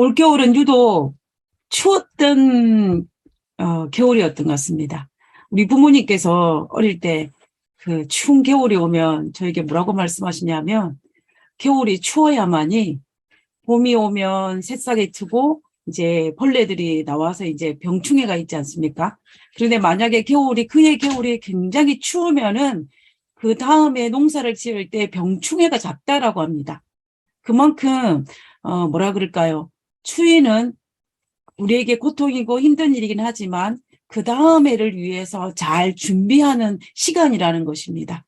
올겨울은 유독 추웠던 겨울이었던 것 같습니다. 우리 부모님께서 어릴 때 그 추운 겨울이 오면 저에게 뭐라고 말씀하시냐면 겨울이 추워야만이 봄이 오면 새싹이 트고 이제 벌레들이 나와서 이제 병충해가 있지 않습니까? 그런데 만약에 그의 겨울이 굉장히 추우면은 그 다음에 농사를 지을 때 병충해가 작다라고 합니다. 그만큼 뭐라 그럴까요? 추위는 우리에게 고통이고 힘든 일이긴 하지만 그 다음 해를 위해서 잘 준비하는 시간이라는 것입니다.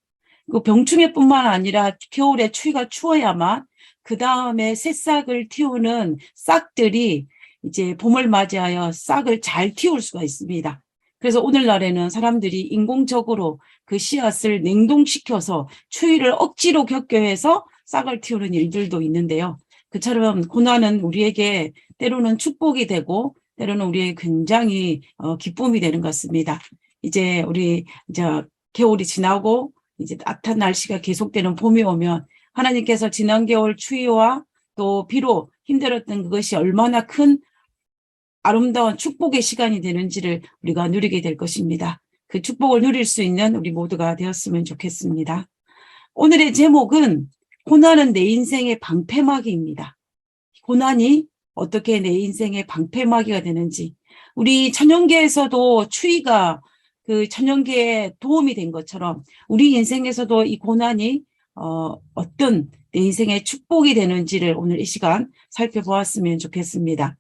그 병충해뿐만 아니라 겨울에 추위가 추워야만 그 다음에 새싹을 틔우는 싹들이 이제 봄을 맞이하여 싹을 잘 틔울 수가 있습니다. 그래서 오늘날에는 사람들이 인공적으로 그 씨앗을 냉동시켜서 추위를 억지로 겪게 해서 싹을 틔우는 일들도 있는데요. 그처럼 고난은 우리에게 때로는 축복이 되고 때로는 우리에게 굉장히 기쁨이 되는 것 같습니다. 이제 우리 이제 겨울이 지나고 이제 따뜻한 날씨가 계속되는 봄이 오면 하나님께서 지난 겨울 추위와 또 비로 힘들었던 그것이 얼마나 큰 아름다운 축복의 시간이 되는지를 우리가 누리게 될 것입니다. 그 축복을 누릴 수 있는 우리 모두가 되었으면 좋겠습니다. 오늘의 제목은 고난은 내 인생의 방패막이입니다. 고난이 어떻게 내 인생의 방패막이가 되는지, 우리 천연계에서도 추위가 그 천연계에 도움이 된 것처럼 우리 인생에서도 이 고난이 어떤 내 인생의 축복이 되는지를 오늘 이 시간 살펴보았으면 좋겠습니다.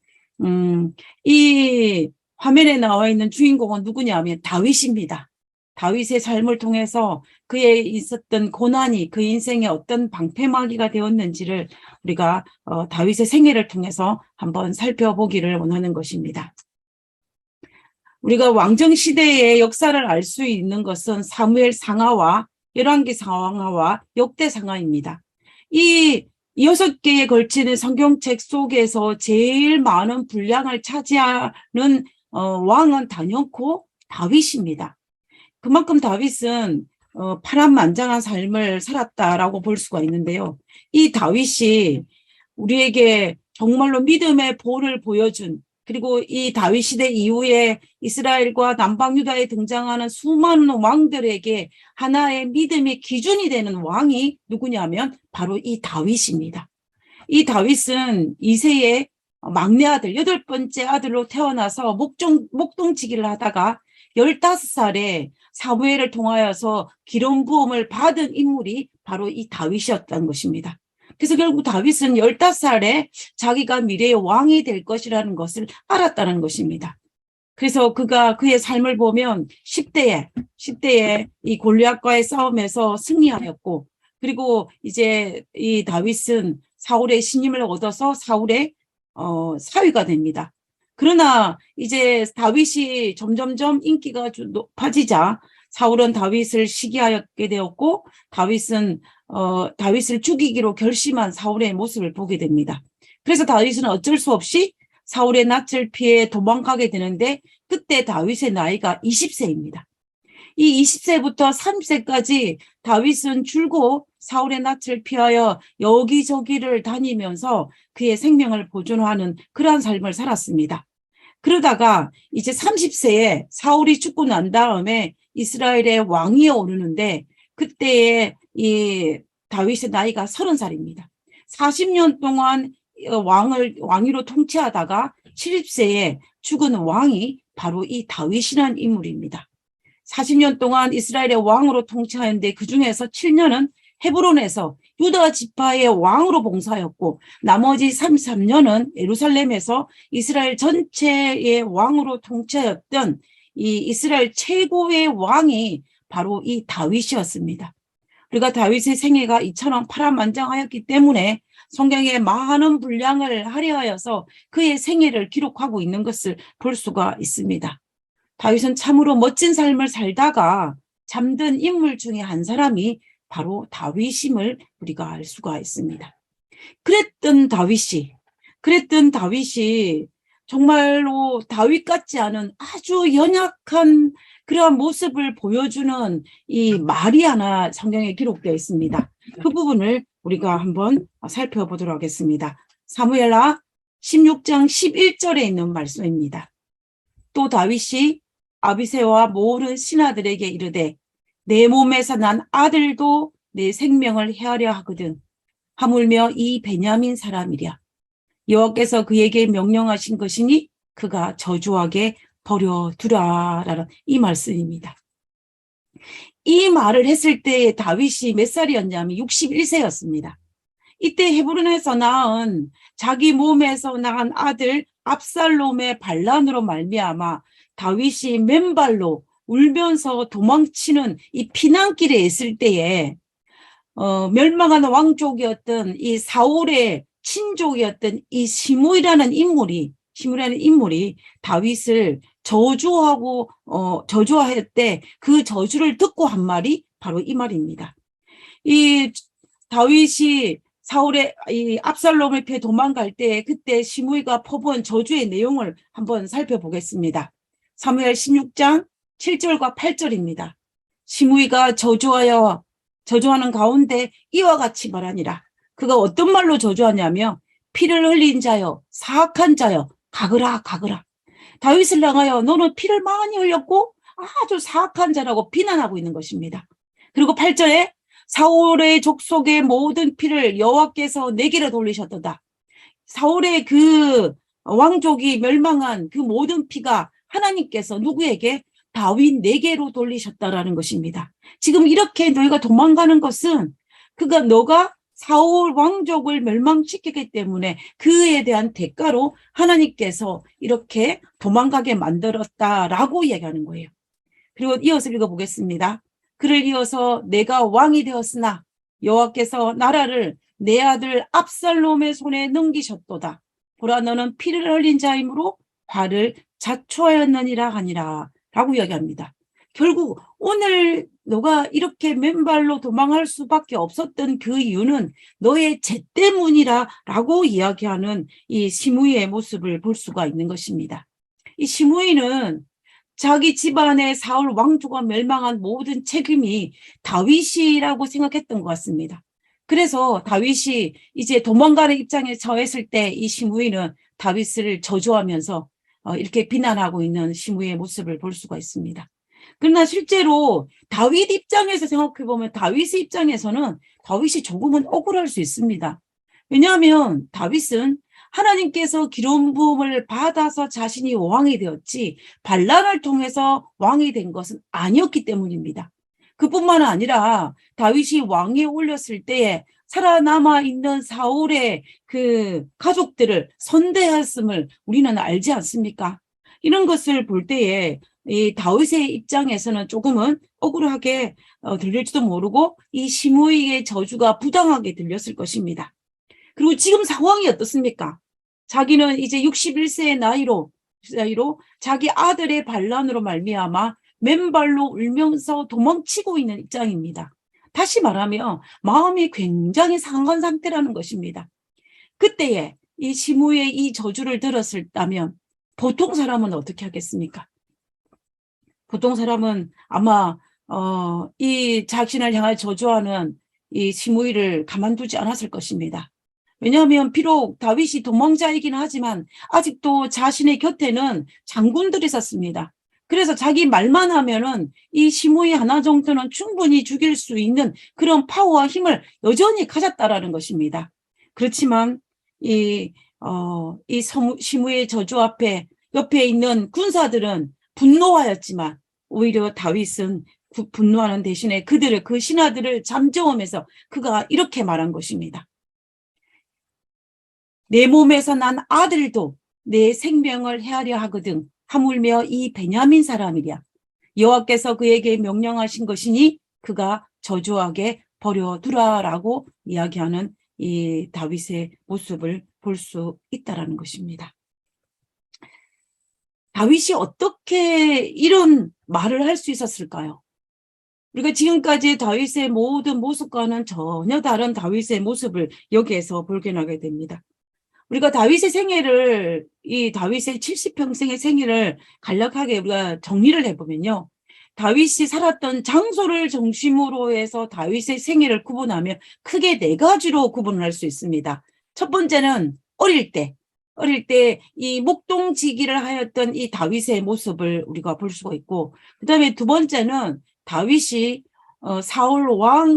이 화면에 나와 있는 주인공은 누구냐 하면 다윗입니다. 다윗의 삶을 통해서 그의 있었던 고난이 그 인생의 어떤 방패막이가 되었는지를 우리가 다윗의 생애를 통해서 한번 살펴보기를 원하는 것입니다. 우리가 왕정시대의 역사를 알 수 있는 것은 사무엘 상하와 열왕기 상하와 역대 상하입니다. 이 6개에 걸치는 성경책 속에서 제일 많은 분량을 차지하는 왕은 단연코 다윗입니다. 그만큼 다윗은 파란만장한 삶을 살았다라고 볼 수가 있는데요. 이 다윗이 우리에게 정말로 믿음의 보를 보여준, 그리고 이 다윗 시대 이후에 이스라엘과 남방 유다에 등장하는 수많은 왕들에게 하나의 믿음의 기준이 되는 왕이 누구냐면 바로 이 다윗입니다. 이 다윗은 이새의 막내 아들, 8번째 아들로 태어나서 목동지기를 하다가 15살에 사무엘을 통하여서 기름 부음을 받은 인물이 바로 이 다윗이었던 것입니다. 그래서 결국 다윗은 15살에 자기가 미래의 왕이 될 것이라는 것을 알았다는 것입니다. 그래서 그의 삶을 보면 10대에 이 골리앗과의 싸움에서 승리하였고, 그리고 이제 이 다윗은 사울의 신임을 얻어서 사울의 사위가 됩니다. 그러나 이제 다윗이 점점점 인기가 높아지자 사울은 다윗을 시기하였게 되었고, 다윗을 죽이기로 결심한 사울의 모습을 보게 됩니다. 그래서 다윗은 어쩔 수 없이 사울의 낯을 피해 도망가게 되는데, 그때 다윗의 나이가 20세입니다. 이 20세부터 30세까지 다윗은 줄곧 사울의 낯을 피하여 여기저기를 다니면서 그의 생명을 보존하는 그러한 삶을 살았습니다. 그러다가 이제 30세에 사울이 죽고 난 다음에 이스라엘의 왕위에 오르는데, 그때의 이 다윗의 나이가 30살입니다. 40년 동안 왕위로 통치하다가 70세에 죽은 왕이 바로 이 다윗이라는 인물입니다. 40년 동안 이스라엘의 왕으로 통치하였는데 그중에서 7년은 헤브론에서 유다 지파의 왕으로 봉사하였고, 나머지 33년은 예루살렘에서 이스라엘 전체의 왕으로 통치하였던 이 이스라엘 최고의 왕이 바로 이 다윗이었습니다. 우리가 다윗의 생애가 이처럼 파란만장하였기 때문에 성경에 많은 분량을 할애하여서 그의 생애를 기록하고 있는 것을 볼 수가 있습니다. 다윗은 참으로 멋진 삶을 살다가 잠든 인물 중에 한 사람이 바로 다윗임을 우리가 알 수가 있습니다. 그랬던 다윗이 정말로 다윗 같지 않은 아주 연약한 그러한 모습을 보여주는 이 말이 하나 성경에 기록되어 있습니다. 그 부분을 우리가 한번 살펴보도록 하겠습니다. 사무엘하 16장 11절에 있는 말씀입니다. 또 다윗이 아비새와 모든 신하들에게 이르되 내 몸에서 난 아들도 내 생명을 헤아려 하거든 하물며 이 베냐민 사람이랴. 여호와께서 그에게 명령하신 것이니 그가 저주하게 버려두라라는 이 말씀입니다. 이 말을 했을 때 다윗이 몇 살이었냐면 61세였습니다. 이때 헤브론에서 낳은 자기 몸에서 낳은 아들 압살롬의 반란으로 말미암아 다윗이 맨발로 울면서 도망치는 이 피난길에 있을 때에 멸망한 왕족이었던 이 사울의 친족이었던 이 시므이라는 인물이 다윗을 저주할 때 그 저주를 듣고 한 말이 바로 이 말입니다. 이 다윗이 사울의 이 압살롬을 피해 도망갈 때 그때 시므이가 퍼부은 저주의 내용을 한번 살펴보겠습니다. 사무엘 16장 7절과 8절입니다. 시므이가 저주하는 가운데 이와 같이 말하니라. 그가 어떤 말로 저주하냐면 피를 흘린 자여 사악한 자여 가거라. 다윗을 향하여 너는 피를 많이 흘렸고 아주 사악한 자라고 비난하고 있는 것입니다. 그리고 8절에 사울의 족속의 모든 피를 여호와께서 내게로 돌리셨도다. 사울의 그 왕족이 멸망한 그 모든 피가 하나님께서 누구에게? 다윗 내게로 돌리셨다라는 것입니다. 지금 이렇게 너희가 도망가는 것은 너가 사울 왕족을 멸망시키기 때문에 그에 대한 대가로 하나님께서 이렇게 도망가게 만들었다라고 이야기하는 거예요. 그리고 이어서 읽어보겠습니다. 그를 이어서 내가 왕이 되었으나 여호와께서 나라를 내 아들 압살롬의 손에 넘기셨도다. 보라 너는 피를 흘린 자이므로 화를 자초하였느니라 하니라 라고 이야기합니다. 결국 오늘 너가 이렇게 맨발로 도망할 수밖에 없었던 그 이유는 너의 죄 때문이라 라고 이야기하는 이 시므이의 모습을 볼 수가 있는 것입니다. 이 시므이는 자기 집안의 사울 왕조가 멸망한 모든 책임이 다윗이라고 생각했던 것 같습니다. 그래서 다윗이 이제 도망가는 입장에 처했을 때 이 시므이는 다윗을 저주하면서 이렇게 비난하고 있는 시므이의 모습을 볼 수가 있습니다. 그러나 실제로 다윗 입장에서 생각해보면 다윗의 입장에서는 다윗이 조금은 억울할 수 있습니다. 왜냐하면 다윗은 하나님께서 기름 부음을 받아서 자신이 왕이 되었지 반란을 통해서 왕이 된 것은 아니었기 때문입니다. 그뿐만 아니라 다윗이 왕위에 올렸을 때에 살아남아 있는 사울의 그 가족들을 선대했음을 우리는 알지 않습니까? 이런 것을 볼 때에 이 다윗의 입장에서는 조금은 억울하게 들릴지도 모르고 이 시므이의 저주가 부당하게 들렸을 것입니다. 그리고 지금 상황이 어떻습니까? 자기는 이제 61세의 나이로 자기 아들의 반란으로 말미암아 맨발로 울면서 도망치고 있는 입장입니다. 다시 말하면 마음이 굉장히 상한 상태라는 것입니다. 그때에 이 시므이의 이 저주를 들었다면 보통 사람은 어떻게 하겠습니까? 보통 사람은 아마 이 자신을 향해 저주하는 이 시므이를 가만두지 않았을 것입니다. 왜냐하면 비록 다윗이 도망자이긴 하지만 아직도 자신의 곁에는 장군들이 있었습니다. 그래서 자기 말만 하면은 이 시므이 하나 정도는 충분히 죽일 수 있는 그런 파워와 힘을 여전히 가졌다라는 것입니다. 그렇지만 이 시므이의 저주 앞에 옆에 있는 군사들은 분노하였지만 오히려 다윗은 분노하는 대신에 그 신하들을 잠재우면서 그가 이렇게 말한 것입니다. 내 몸에서 난 아들도 내 생명을 헤아려 하거든 하물며 이 베냐민 사람이랴. 여호와께서 그에게 명령하신 것이니 그가 저주하게 버려두라라고 이야기하는 이 다윗의 모습을 볼 수 있다라는 것입니다. 다윗이 어떻게 이런 말을 할 수 있었을까요? 우리가 지금까지 다윗의 모든 모습과는 전혀 다른 다윗의 모습을 여기에서 발견하게 됩니다. 우리가 다윗의 생애를, 이 다윗의 70평생의 생애를 간략하게 우리가 정리를 해보면요. 다윗이 살았던 장소를 중심으로 해서 다윗의 생애를 구분하면 크게 네 가지로 구분을 할 수 있습니다. 첫 번째는 어릴 때, 어릴 때 이 목동지기를 하였던 이 다윗의 모습을 우리가 볼 수가 있고, 그 다음에 두 번째는 다윗이 사울 왕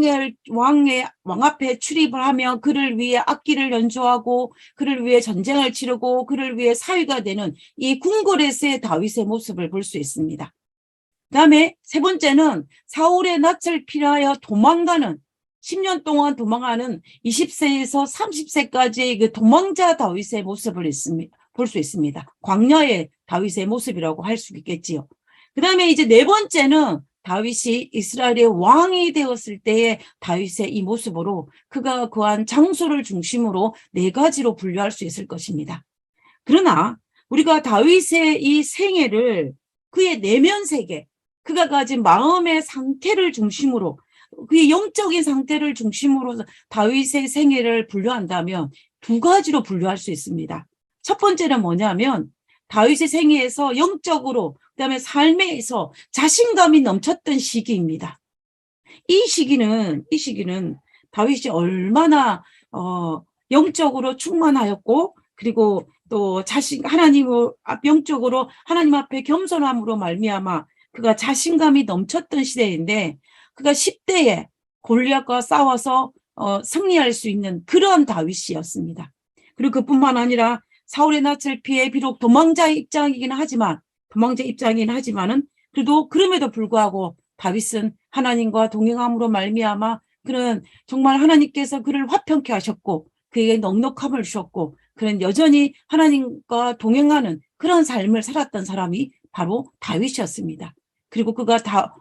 앞에 출입을 하며 그를 위해 악기를 연주하고 그를 위해 전쟁을 치르고 그를 위해 사위가 되는 이 궁궐에서의 다윗의 모습을 볼 수 있습니다. 그다음에 세 번째는 사울의 낯을 피하여 도망가는 10년 동안 도망하는 20세에서 30세까지의 그 도망자 다윗의 모습을 볼 수 있습니다. 광야의 다윗의 모습이라고 할 수 있겠지요. 그다음에 이제 네 번째는 다윗이 이스라엘의 왕이 되었을 때의 다윗의 이 모습으로 그가 거한 장소를 중심으로 네 가지로 분류할 수 있을 것입니다. 그러나 우리가 다윗의 이 생애를 그의 내면 세계, 그가 가진 마음의 상태를 중심으로, 그의 영적인 상태를 중심으로 다윗의 생애를 분류한다면 두 가지로 분류할 수 있습니다. 첫 번째는 뭐냐면 다윗의 생애에서 영적으로, 그다음에 삶에서 자신감이 넘쳤던 시기입니다. 이 시기는 다윗이 얼마나 영적으로 충만하였고, 그리고 또 영적으로 하나님 앞에 겸손함으로 말미암아 그가 자신감이 넘쳤던 시대인데, 그가 10대에 골리앗과 싸워서 승리할 수 있는 그런 다윗이었습니다. 그리고 그뿐만 아니라 사울의 낯을 피해 비록 도망자 입장이긴 하지만은 그래도 그럼에도 불구하고 다윗은 하나님과 동행함으로 말미암아 그는 정말 하나님께서 그를 화평케 하셨고 그에게 넉넉함을 주셨고 그는 여전히 하나님과 동행하는 그런 삶을 살았던 사람이 바로 다윗이었습니다. 그리고 그가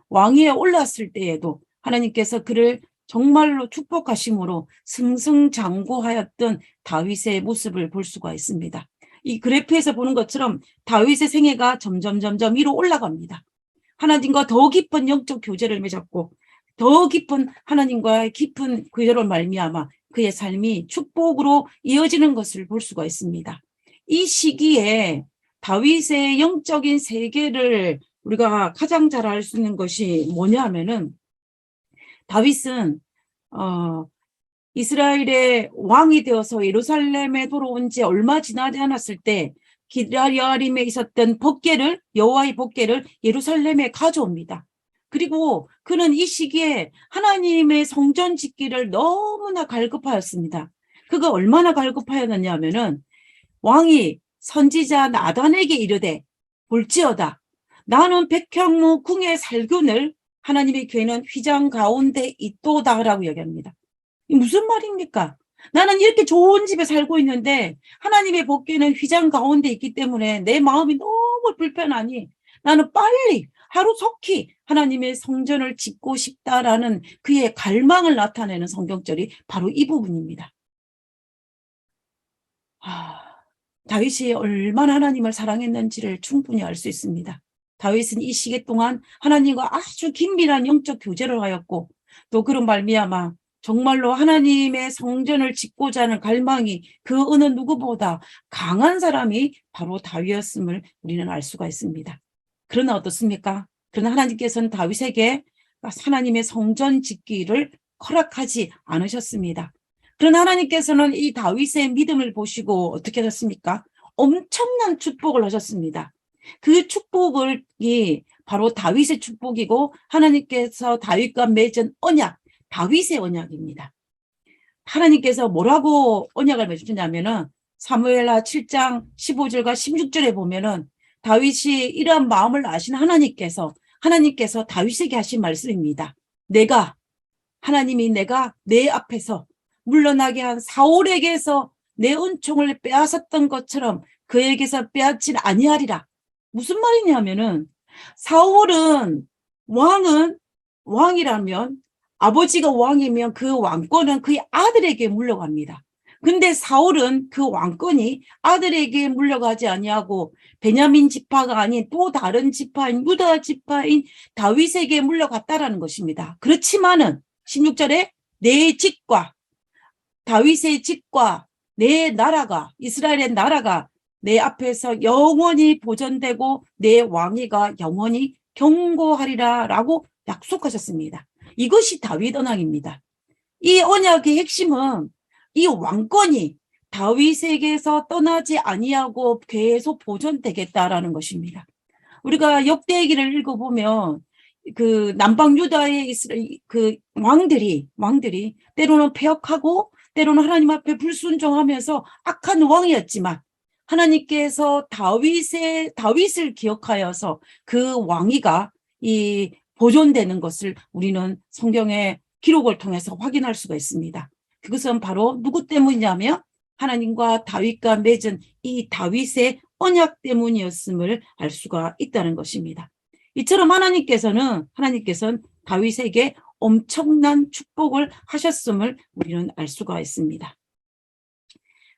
왕위에 올랐을 때에도 하나님께서 그를 정말로 축복하심으로 승승장구하였던 다윗의 모습을 볼 수가 있습니다. 이 그래프에서 보는 것처럼 다윗의 생애가 점점 위로 올라갑니다. 하나님과 더 깊은 영적 교제를 맺었고 더 깊은 하나님과의 깊은 교제로 말미암아 그의 삶이 축복으로 이어지는 것을 볼 수가 있습니다. 이 시기에 다윗의 영적인 세계를 우리가 가장 잘 알 수 있는 것이 뭐냐 하면은 다윗은 이스라엘의 왕이 되어서 예루살렘에 돌아온 지 얼마 지나지 않았을 때 기럇림에 있었던 여호와의 법궤를 예루살렘에 가져옵니다. 그리고 그는 이 시기에 하나님의 성전 짓기를 너무나 갈급하였습니다. 그가 얼마나 갈급하였느냐 하면은 왕이 선지자 나단에게 이르되 볼지어다 나는 백향무 궁의 살균을 하나님의 교회는 휘장 가운데 있도다라고 얘기합니다. 이 무슨 말입니까? 나는 이렇게 좋은 집에 살고 있는데 하나님의 법궤는 휘장 가운데 있기 때문에 내 마음이 너무 불편하니 나는 빨리 하루속히 하나님의 성전을 짓고 싶다라는 그의 갈망을 나타내는 성경절이 바로 이 부분입니다. 다윗이 얼마나 하나님을 사랑했는지를 충분히 알 수 있습니다. 다윗은 이 시기 동안 하나님과 아주 긴밀한 영적 교제를 하였고 또 그런 말미암아 정말로 하나님의 성전을 짓고자 하는 갈망이 그 어느 누구보다 강한 사람이 바로 다윗이었음을 우리는 알 수가 있습니다. 그러나 어떻습니까? 그러나 하나님께서는 다윗에게 하나님의 성전 짓기를 허락하지 않으셨습니다. 그러나 하나님께서는 이 다윗의 믿음을 보시고 어떻게 하셨습니까? 엄청난 축복을 하셨습니다. 그 축복이 바로 다윗의 축복이고 하나님께서 다윗과 맺은 언약, 다윗의 언약입니다. 하나님께서 뭐라고 언약을 맺으셨냐면은 사무엘하 7장 15절과 16절에 보면은 다윗이 이러한 마음을 아신 하나님께서 다윗에게 하신 말씀입니다. 하나님이 내가 내 앞에서 물러나게 한 사울에게서 내 은총을 빼앗았던 것처럼 그에게서 빼앗질 아니하리라. 무슨 말이냐면은 사울은 왕이라면 아버지가 왕이면 그 왕권은 그의 아들에게 물려갑니다. 근데 사울은 그 왕권이 아들에게 물려가지 아니하고 베냐민 지파가 아닌 또 다른 지파인 유다 지파인 다윗에게 물려갔다라는 것입니다. 그렇지만은 16절에 내 집과 다윗의 집과 내 나라가 이스라엘의 나라가 내 앞에서 영원히 보존되고 내 왕위가 영원히 경고하리라 라고 약속하셨습니다. 이것이 다윗 언약입니다. 이 언약의 핵심은 이 왕권이 다윗에게서 떠나지 아니하고 계속 보존되겠다라는 것입니다. 우리가 역대기를 읽어보면 그 남방 유다의 그 왕들이 때로는 패역하고 때로는 하나님 앞에 불순종하면서 악한 왕이었지만 하나님께서 다윗을 기억하여서 그 왕위가 이 보존되는 것을 우리는 성경의 기록을 통해서 확인할 수가 있습니다. 그것은 바로 누구 때문이냐면 하나님과 다윗과 맺은 이 다윗의 언약 때문이었음을 알 수가 있다는 것입니다. 이처럼 하나님께서는 다윗에게 엄청난 축복을 하셨음을 우리는 알 수가 있습니다.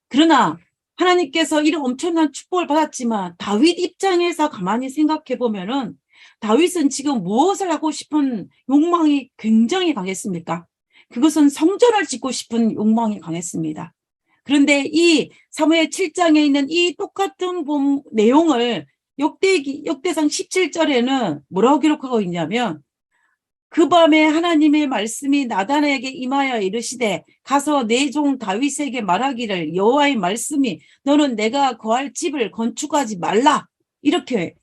그러나 하나님께서 이런 엄청난 축복을 받았지만 다윗 입장에서 가만히 생각해 보면은 다윗은 지금 무엇을 하고 싶은 욕망이 굉장히 강했습니까? 그것은 성전을 짓고 싶은 욕망이 강했습니다. 그런데 이 사무엘 7장에 있는 이 똑같은 내용을 역대상 17절에는 뭐라고 기록하고 있냐면 그 밤에 하나님의 말씀이 나단에게 임하여 이르시되 가서 내 종 다윗에게 말하기를 여호와의 말씀이 너는 내가 거할 집을 건축하지 말라 이렇게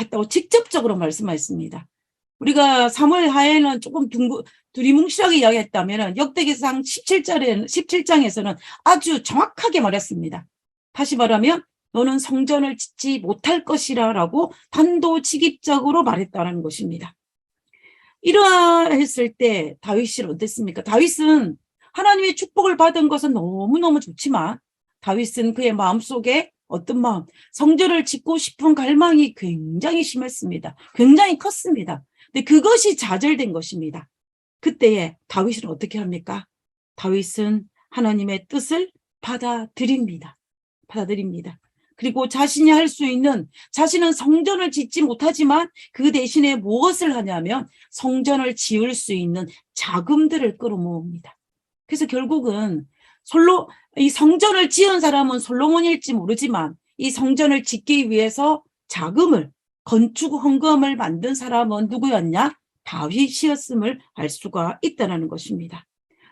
했다고 직접적으로 말씀하셨습니다. 우리가 사무엘 하에는 조금 두리뭉실하게 이야기했다면 역대기상 17장에서는 아주 정확하게 말했습니다. 다시 말하면 너는 성전을 짓지 못할 것이라 라고 단도직입적으로 말했다는 것입니다. 이러했을 때 다윗이 어땠습니까? 다윗은 하나님의 축복을 받은 것은 너무너무 좋지만 다윗은 그의 마음속에 어떤 마음? 성전을 짓고 싶은 갈망이 굉장히 심했습니다. 굉장히 컸습니다. 근데 그것이 좌절된 것입니다. 그때에 다윗은 어떻게 합니까? 다윗은 하나님의 뜻을 받아들입니다. 그리고 자신이 할 수 있는, 자신은 성전을 짓지 못하지만 그 대신에 무엇을 하냐면 성전을 지을 수 있는 자금들을 끌어모읍니다. 그래서 결국은 이 성전을 지은 사람은 솔로몬일지 모르지만 이 성전을 짓기 위해서 자금을, 건축 헌금을 만든 사람은 누구였냐? 다윗이었음을 알 수가 있다는 것입니다.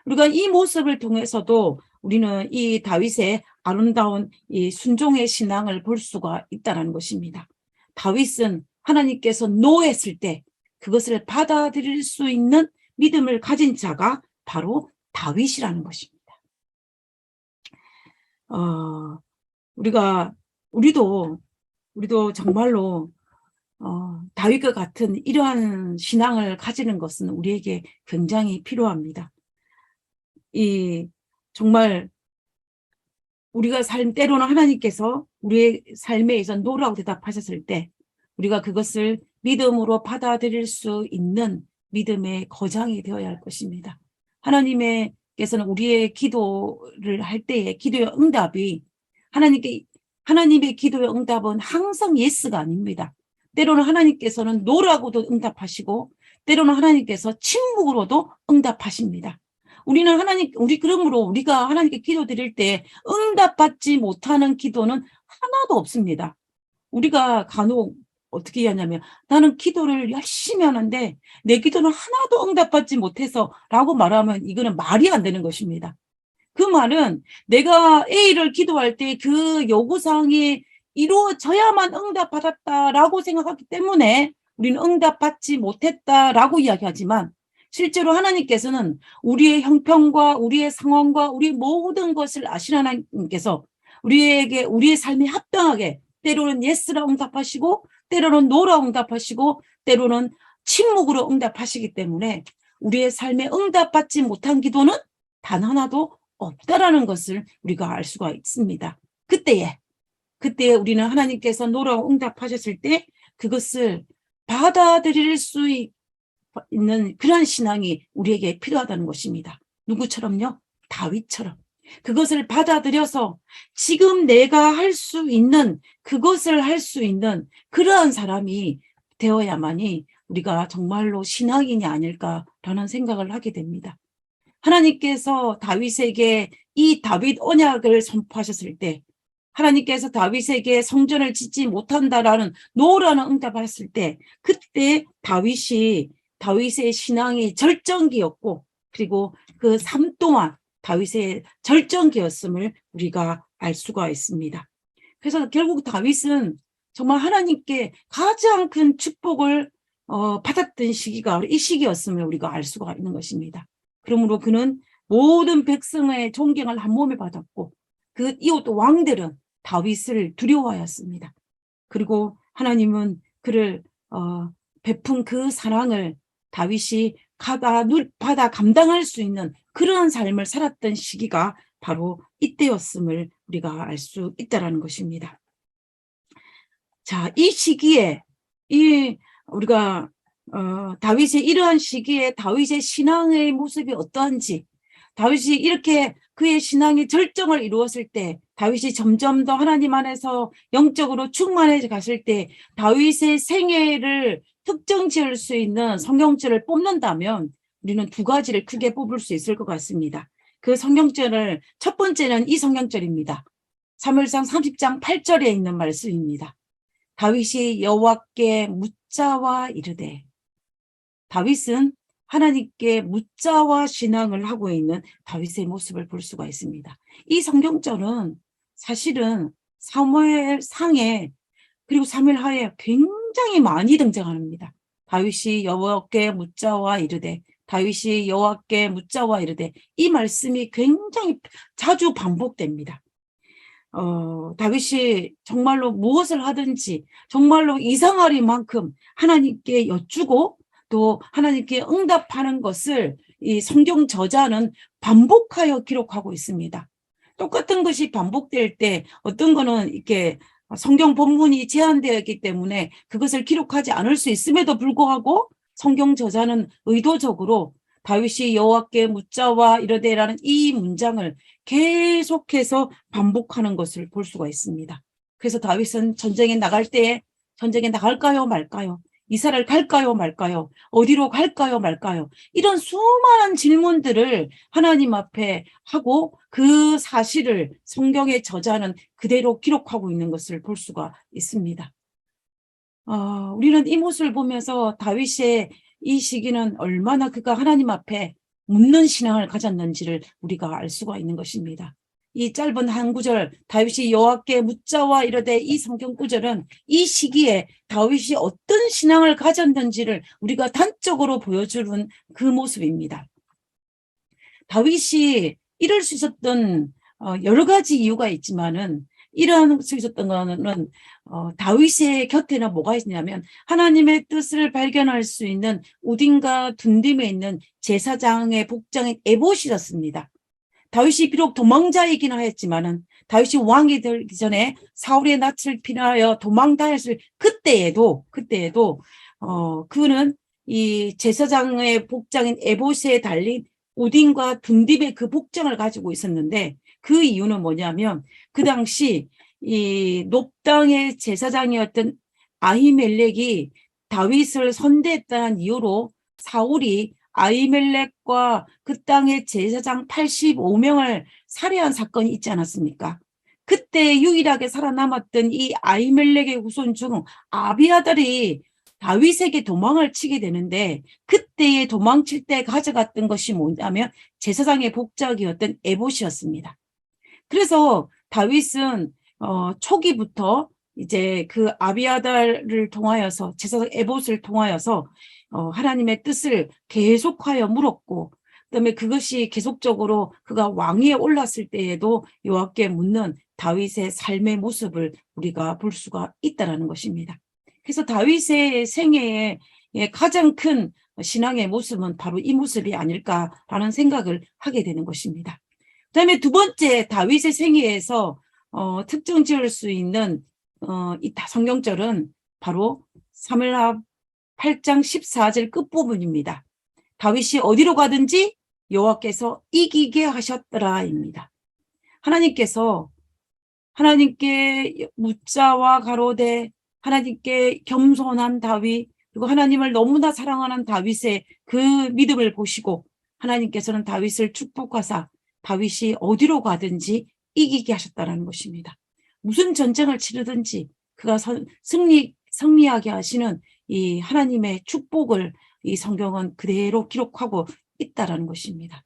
우리가 이 모습을 통해서도 우리는 이 다윗의 아름다운 이 순종의 신앙을 볼 수가 있다는 것입니다. 다윗은 하나님께서 노했을 때 그것을 받아들일 수 있는 믿음을 가진 자가 바로 다윗이라는 것입니다. 우리도 정말로 다윗과 같은 이러한 신앙을 가지는 것은 우리에게 굉장히 필요합니다. 정말 우리가 때로는 하나님께서 우리의 삶에 있어 노라고 대답하셨을 때 우리가 그것을 믿음으로 받아들일 수 있는 믿음의 거장이 되어야 할 것입니다. 하나님께서는 우리의 기도를 할 때의 기도의 응답이 하나님의 기도의 응답은 항상 예스가 아닙니다. 때로는 하나님께서는 노라고도 응답하시고 때로는 하나님께서 침묵으로도 응답하십니다. 그러므로 우리가 하나님께 기도 드릴 때 응답받지 못하는 기도는 하나도 없습니다. 우리가 간혹 어떻게 하냐면 나는 기도를 열심히 하는데 내 기도는 하나도 응답받지 못해서 라고 말하면 이거는 말이 안 되는 것입니다. 그 말은 내가 A를 기도할 때 그 요구사항이 이루어져야만 응답받았다라고 생각하기 때문에 우리는 응답받지 못했다라고 이야기하지만 실제로 하나님께서는 우리의 형편과 우리의 상황과 우리의 모든 것을 아시는 하나님께서 우리의 삶에 합당하게 때로는 예스라 응답하시고 때로는 노라 응답하시고 때로는 침묵으로 응답하시기 때문에 우리의 삶에 응답받지 못한 기도는 단 하나도 없다라는 것을 우리가 알 수가 있습니다. 그때에 우리는 하나님께서 노라 응답하셨을 때 그것을 받아들일 수 있는 그런 신앙이 우리에게 필요하다는 것입니다. 누구처럼요? 다윗처럼. 그것을 받아들여서 지금 내가 할 수 있는 그것을 할 수 있는 그러한 사람이 되어야만이 우리가 정말로 신앙인이 아닐까라는 생각을 하게 됩니다. 하나님께서 다윗에게 이 다윗 언약을 선포하셨을 때 하나님께서 다윗에게 성전을 짓지 못한다라는 노라는 응답을 했을 때 그때 다윗의 신앙이 절정기였고 그리고 그 삶 동안 다윗의 절정기였음을 우리가 알 수가 있습니다. 그래서 결국 다윗은 정말 하나님께 가장 큰 축복을 받았던 시기가 이 시기였음을 우리가 알 수가 있는 것입니다. 그러므로 그는 모든 백성의 존경을 한 몸에 받았고 그 이웃 왕들은 다윗을 두려워하였습니다. 그리고 하나님은 그를 베푼 그 사랑을 다윗이 받아 감당할 수 있는 그런 삶을 살았던 시기가 바로 이때였음을 우리가 알 수 있다는 것입니다. 자, 이 시기에 우리가 다윗의 이러한 시기에 다윗의 신앙의 모습이 어떠한지, 다윗이 이렇게 그의 신앙의 절정을 이루었을 때, 다윗이 점점 더 하나님 안에서 영적으로 충만해져 갔을 때 다윗의 생애를 특정 지을 수 있는 성경절을 뽑는다면 우리는 두 가지를 크게 뽑을 수 있을 것 같습니다. 그 성경절을 첫 번째는 이 성경절입니다. 사무엘상 30장 8절에 있는 말씀입니다. 다윗이 여호와께 묻자와 이르되, 다윗은 하나님께 묻자와 신앙을 하고 있는 다윗의 모습을 볼 수가 있습니다. 이 성경절은 사실은 사무엘상에 그리고 사무엘하에 굉장히 많이 등장합니다. 다윗이 여호와께 묻자와 이르되, 다윗이 여호와께 묻자와 이르되, 이 말씀이 굉장히 자주 반복됩니다. 다윗이 정말로 무엇을 하든지 정말로 이상하리만큼 하나님께 여쭈고 또 하나님께 응답하는 것을 이 성경 저자는 반복하여 기록하고 있습니다. 똑같은 것이 반복될 때 어떤 거는 이렇게 성경 본문이 제한되어 있기 때문에 그것을 기록하지 않을 수 있음에도 불구하고 성경 저자는 의도적으로 다윗이 여호와께 묻자와 이르되라는 이 문장을 계속해서 반복하는 것을 볼 수가 있습니다. 그래서 다윗은 전쟁에 나갈 때에 전쟁에 나갈까요 말까요? 이스라엘 갈까요 말까요? 어디로 갈까요 말까요? 이런 수많은 질문들을 하나님 앞에 하고 그 사실을 성경의 저자는 그대로 기록하고 있는 것을 볼 수가 있습니다. 우리는 이 모습을 보면서 다윗의 이 시기는 얼마나 그가 하나님 앞에 묻는 신앙을 가졌는지를 우리가 알 수가 있는 것입니다. 이 짧은 한 구절, 다윗이 여호와께 묻자와 이르되, 이 성경 구절은 이 시기에 다윗이 어떤 신앙을 가졌는지를 우리가 단적으로 보여주는 그 모습입니다. 다윗이 이럴 수 있었던 여러 가지 이유가 있지만은 이러한 수 있었던 거는 다윗의 곁에는 뭐가 있냐면 하나님의 뜻을 발견할 수 있는 우딘과 둔딤에 있는 제사장의 복장인 에봇이었습니다. 다윗이 비록 도망자이긴 하였지만은 다윗이 왕이 되기 전에 사울의 낯을 피하여 도망다녔을 그때에도 그는 이 제사장의 복장인 에봇에 달린 우딘과 둔딤의 그 복장을 가지고 있었는데 그 이유는 뭐냐면 그 당시 이 놉당의 제사장이었던 아히멜렉이 다윗을 선대했다는 이유로 사울이 아히멜렉과 그 땅의 제사장 85명을 살해한 사건이 있지 않았습니까? 그때 유일하게 살아남았던 이 아히멜렉의 후손 중 아비아달이 다윗에게 도망을 치게 되는데 그때에 도망칠 때 가져갔던 것이 뭐냐면 제사장의 복장이었던 에봇이었습니다. 그래서 다윗은 초기부터 이제 그 아비아달을 통하여서 제사장 에봇을 통하여서 하나님의 뜻을 계속하여 물었고 그다음에 그것이 계속적으로 그가 왕위에 올랐을 때에도 여호와께 묻는 다윗의 삶의 모습을 우리가 볼 수가 있다는 것입니다. 그래서 다윗의 생애에 가장 큰 신앙의 모습은 바로 이 모습이 아닐까라는 생각을 하게 되는 것입니다. 그다음에 두 번째 다윗의 생애에서 특정 지을 수 있는 이 성경절은 바로 사무엘하 8장 14절 끝부분입니다. 다윗이 어디로 가든지 여호와께서 이기게 하셨더라입니다. 하나님께 묻자와 가로되 하나님께 겸손한 다윗 그리고 하나님을 너무나 사랑하는 다윗의 그 믿음을 보시고 하나님께서는 다윗을 축복하사 다윗이 어디로 가든지 이기게 하셨다는 것입니다. 무슨 전쟁을 치르든지 그가 승리하게 하시는 이 하나님의 축복을 이 성경은 그대로 기록하고 있다는 것입니다.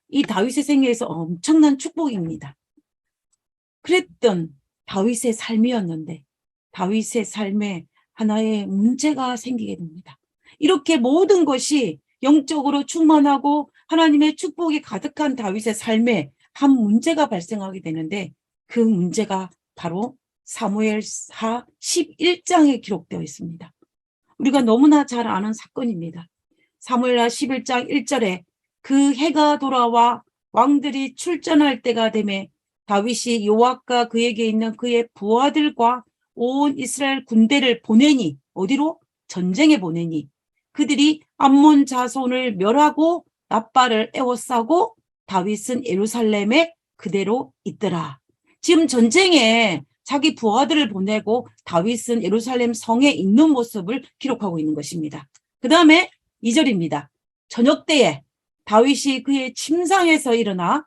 이 다윗의 생애에서 엄청난 축복입니다. 그랬던 다윗의 삶이었는데 다윗의 삶에 하나의 문제가 생기게 됩니다. 이렇게 모든 것이 영적으로 충만하고 하나님의 축복이 가득한 다윗의 삶에 한 문제가 발생하게 되는데 그 문제가 바로 사무엘하 11장에 기록되어 있습니다. 우리가 너무나 잘 아는 사건입니다. 사무엘하 11장 1절에 그 해가 돌아와 왕들이 출전할 때가 되매 다윗이 요압과 그에게 있는 그의 부하들과 온 이스라엘 군대를 보내니 어디로? 전쟁에 보내니 그들이 암몬 자손을 멸하고 납발을 에워싸고 다윗은 예루살렘에 그대로 있더라. 지금 전쟁에 자기 부하들을 보내고 다윗은 예루살렘 성에 있는 모습을 기록하고 있는 것입니다. 그 다음에 2절입니다. 저녁 때에 다윗이 그의 침상에서 일어나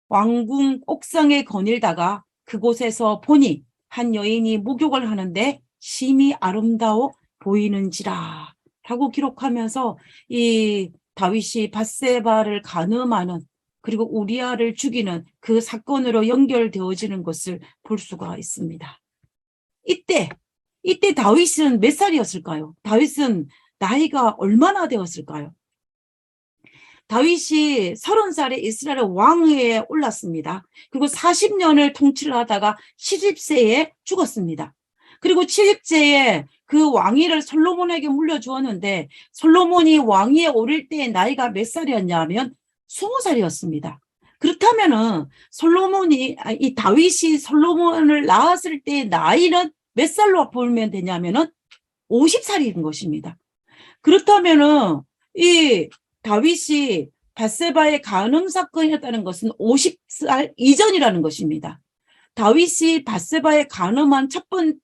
왕궁 옥상에 거닐다가 그곳에서 보니 한 여인이 목욕을 하는데 심히 아름다워 보이는지라 라고 기록하면서 이 다윗이 밧세바를 간음하는 그리고 우리아를 죽이는 그 사건으로 연결되어지는 것을 볼 수가 있습니다. 이때 다윗은 몇 살이었을까요? 다윗은 나이가 얼마나 되었을까요? 다윗이 30살에 이스라엘 왕위에 올랐습니다. 그리고 40년을 통치를 하다가 70세에 죽었습니다. 그리고 70세에 그 왕위를 솔로몬에게 물려주었는데 솔로몬이 왕위에 오를 때 나이가 몇 살이었냐면 20살이었습니다. 그렇다면은 이 다윗이 솔로몬을 낳았을 때의 나이는 몇 살로 보면 되냐면은 50살인 것입니다. 그렇다면은 이 다윗이 밧세바의 간음 사건이었다는 것은 50살 이전이라는 것입니다. 다윗이 밧세바에 간음한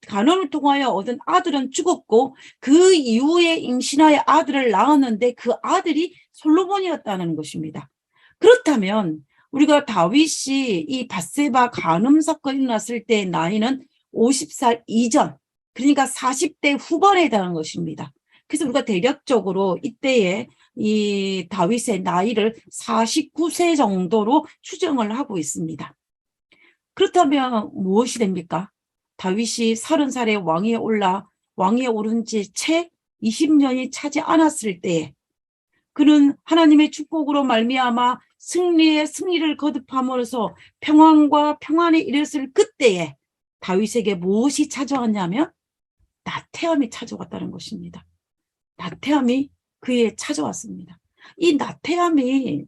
간음을 통하여 얻은 아들은 죽었고 그 이후에 임신하여 아들을 낳았는데 그 아들이 솔로몬이었다는 것입니다. 그렇다면 우리가 다윗이 이 밧세바 간음 사건이 일어났을 때의 나이는 50살 이전, 그러니까 40대 후반에 해당하는 것입니다. 그래서 우리가 대략적으로 이때에 이 다윗의 나이를 49세 정도로 추정을 하고 있습니다. 그렇다면 무엇이 됩니까? 다윗이 30살에 왕위에 오른 지 채 20년이 차지 않았을 때에 그는 하나님의 축복으로 말미암아 승리를 거듭함으로써 평안과 평안에 이르렀을 그때에 다윗에게 무엇이 찾아왔냐면 나태함이 찾아왔다는 것입니다. 나태함이 그에 찾아왔습니다. 이 나태함이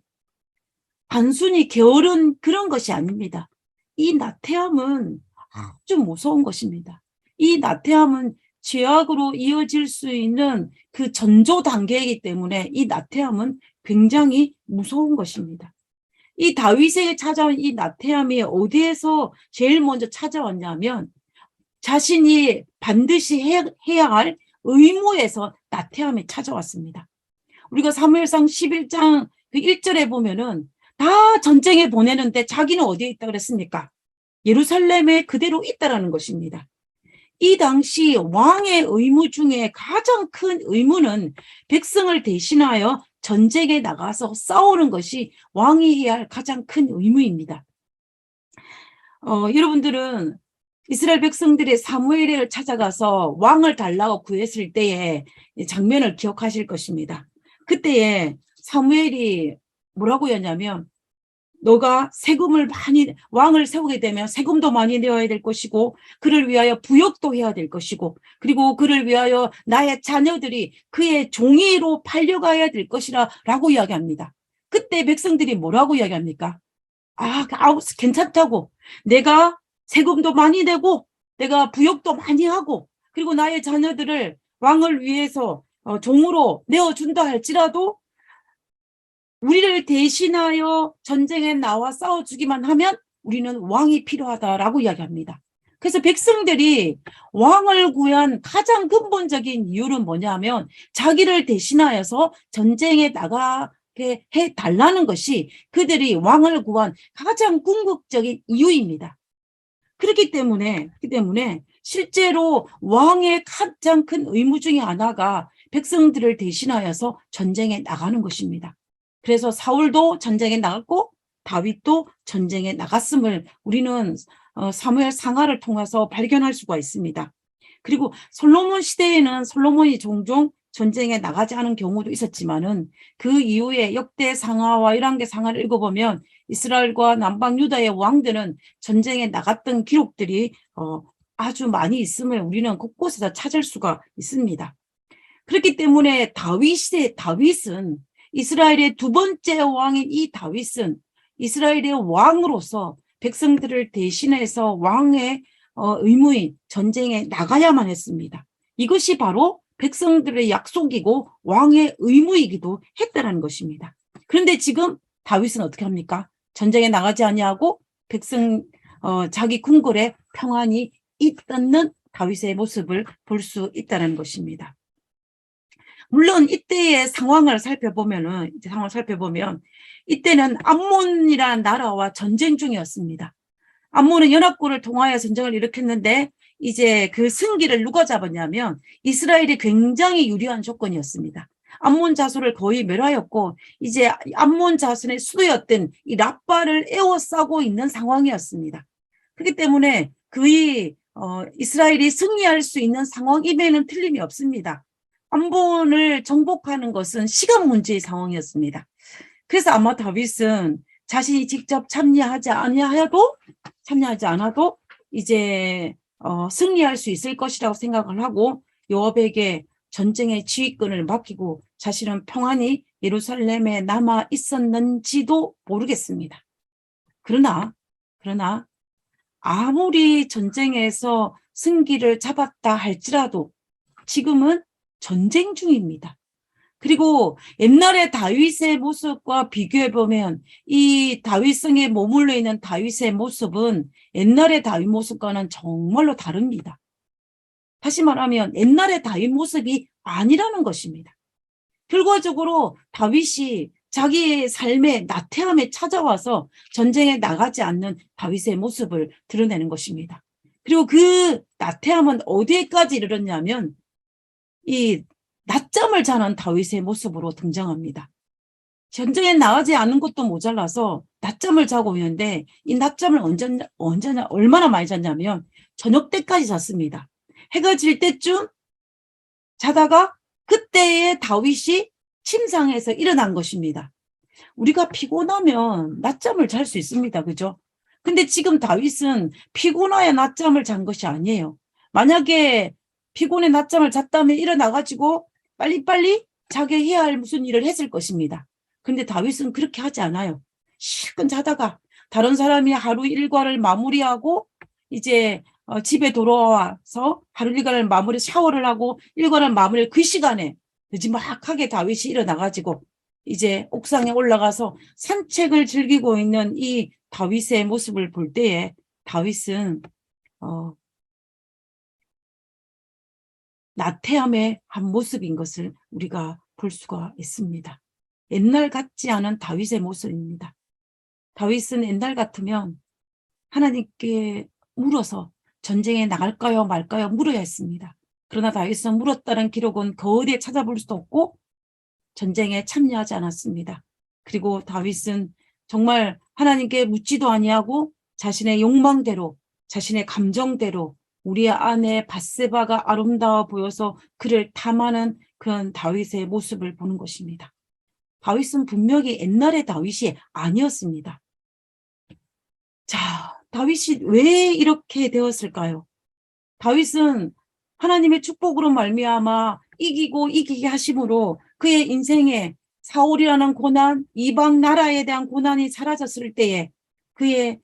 단순히 게으른 그런 것이 아닙니다. 이 나태함은 아주 무서운 것입니다. 이 나태함은 죄악으로 이어질 수 있는 그 전조 단계이기 때문에 이 나태함은 굉장히 무서운 것입니다. 이 다윗에게 찾아온 이 나태함이 어디에서 제일 먼저 찾아왔냐면 자신이 반드시 해야 할 의무에서 나태함이 찾아왔습니다. 우리가 사무엘상 11장 그 1절에 보면은 다 전쟁에 보내는데 자기는 어디에 있다 그랬습니까? 예루살렘에 그대로 있다라는 것입니다. 이 당시 왕의 의무 중에 가장 큰 의무는 백성을 대신하여 전쟁에 나가서 싸우는 것이 왕이 해야 할 가장 큰 의무입니다. 여러분들은 이스라엘 백성들이 사무엘을 찾아가서 왕을 달라고 구했을 때의 장면을 기억하실 것입니다. 그때에 사무엘이 뭐라고 했냐면 너가 왕을 세우게 되면 세금도 많이 내어야 될 것이고 그를 위하여 부역도 해야 될 것이고 그리고 그를 위하여 나의 자녀들이 그의 종이로 팔려가야 될 것이라 라고 이야기합니다. 그때 백성들이 뭐라고 이야기합니까? 괜찮다고. 내가 세금도 많이 내고 내가 부역도 많이 하고 그리고 나의 자녀들을 왕을 위해서 종으로 내어준다 할지라도 우리를 대신하여 전쟁에 나와 싸워주기만 하면 우리는 왕이 필요하다라고 이야기합니다. 그래서 백성들이 왕을 구한 가장 근본적인 이유는 뭐냐면 자기를 대신하여서 전쟁에 나가게 해달라는 것이 그들이 왕을 구한 가장 궁극적인 이유입니다. 그렇기 때문에 실제로 왕의 가장 큰 의무 중에 하나가 백성들을 대신하여서 전쟁에 나가는 것입니다. 그래서 사울도 전쟁에 나갔고 다윗도 전쟁에 나갔음을 우리는 사무엘 상하를 통해서 발견할 수가 있습니다. 그리고 솔로몬 시대에는 솔로몬이 종종 전쟁에 나가지 않은 경우도 있었지만은 그 이후에 역대 상하와 열왕기 상하를 읽어보면 이스라엘과 남방 유다의 왕들은 전쟁에 나갔던 기록들이 아주 많이 있음을 우리는 곳곳에서 찾을 수가 있습니다. 그렇기 때문에 다윗은 이스라엘의 두 번째 왕인 이 다윗은 이스라엘의 왕으로서 백성들을 대신해서 왕의 의무인 전쟁에 나가야만 했습니다. 이것이 바로 백성들의 약속이고 왕의 의무이기도 했다는 것입니다. 그런데 지금 다윗은 어떻게 합니까? 전쟁에 나가지 아니하고 자기 궁궐에 평안히 있는 다윗의 모습을 볼 수 있다는 것입니다. 물론 이때의 상황을 살펴보면 이때는 암몬이라는 나라와 전쟁 중이었습니다. 암몬은 연합군을 통하여 전쟁을 일으켰는데 이제 그 승기를 누가 잡았냐면 이스라엘이 굉장히 유리한 조건이었습니다. 암몬 자손을 거의 멸하였고 이제 암몬 자손의 수도였던 이 라빠를 에워싸고 있는 상황이었습니다. 그렇기 때문에 거의 이스라엘이 승리할 수 있는 상황임에는 틀림이 없습니다. 암몬을 정복하는 것은 시간 문제의 상황이었습니다. 그래서 아마 다윗은 자신이 직접 참여하지 않아도 이제 승리할 수 있을 것이라고 생각을 하고 요압에게 전쟁의 지휘권을 맡기고 자신은 평안히 예루살렘에 남아 있었는지도 모르겠습니다. 그러나 아무리 전쟁에서 승기를 잡았다 할지라도 지금은 전쟁 중입니다. 그리고 옛날의 다윗의 모습과 비교해보면 이 다윗성에 머물러 있는 다윗의 모습은 옛날의 다윗 모습과는 정말로 다릅니다. 다시 말하면 옛날의 다윗 모습이 아니라는 것입니다. 결과적으로 다윗이 자기의 삶의 나태함에 찾아와서 전쟁에 나가지 않는 다윗의 모습을 드러내는 것입니다. 그리고 그 나태함은 어디에까지 이르렀냐면 이 낮잠을 자는 다윗의 모습으로 등장합니다. 전쟁에 나가지 않은 것도 모자라서 낮잠을 자고 있는데 이 낮잠을 얼마나 많이 잤냐면 저녁 때까지 잤습니다. 해가 질 때쯤 자다가 그때의 다윗이 침상에서 일어난 것입니다. 우리가 피곤하면 낮잠을 잘 수 있습니다. 그죠? 근데 지금 다윗은 피곤하여 낮잠을 잔 것이 아니에요. 만약에 피곤해 낮잠을 잤다면 일어나가지고 빨리빨리 자기 해야 할 무슨 일을 했을 것입니다. 그런데 다윗은 그렇게 하지 않아요. 실컷 자다가 다른 사람이 하루 일과를 마무리하고 이제 집에 돌아와서 하루 일과를 샤워를 하고 일과를 마무리 그 시간에 늦지막하게 다윗이 일어나가지고 이제 옥상에 올라가서 산책을 즐기고 있는 이 다윗의 모습을 볼 때에 다윗은 나태함의 한 모습인 것을 우리가 볼 수가 있습니다. 옛날 같지 않은 다윗의 모습입니다. 다윗은 옛날 같으면 하나님께 물어서 전쟁에 나갈까요 말까요 물어야 했습니다. 그러나 다윗은 물었다는 기록은 거기에 찾아볼 수도 없고 전쟁에 참여하지 않았습니다. 그리고 다윗은 정말 하나님께 묻지도 아니하고 자신의 욕망대로 자신의 감정대로 우리의 아내 밧세바가 아름다워 보여서 그를 탐하는 그런 다윗의 모습을 보는 것입니다. 다윗은 분명히 옛날의 다윗이 아니었습니다. 자, 다윗이 왜 이렇게 되었을까요? 다윗은 하나님의 축복으로 말미암아 이기게 하심으로 그의 인생에 사울이라는 고난, 이방 나라에 대한 고난이 사라졌을 때에 그의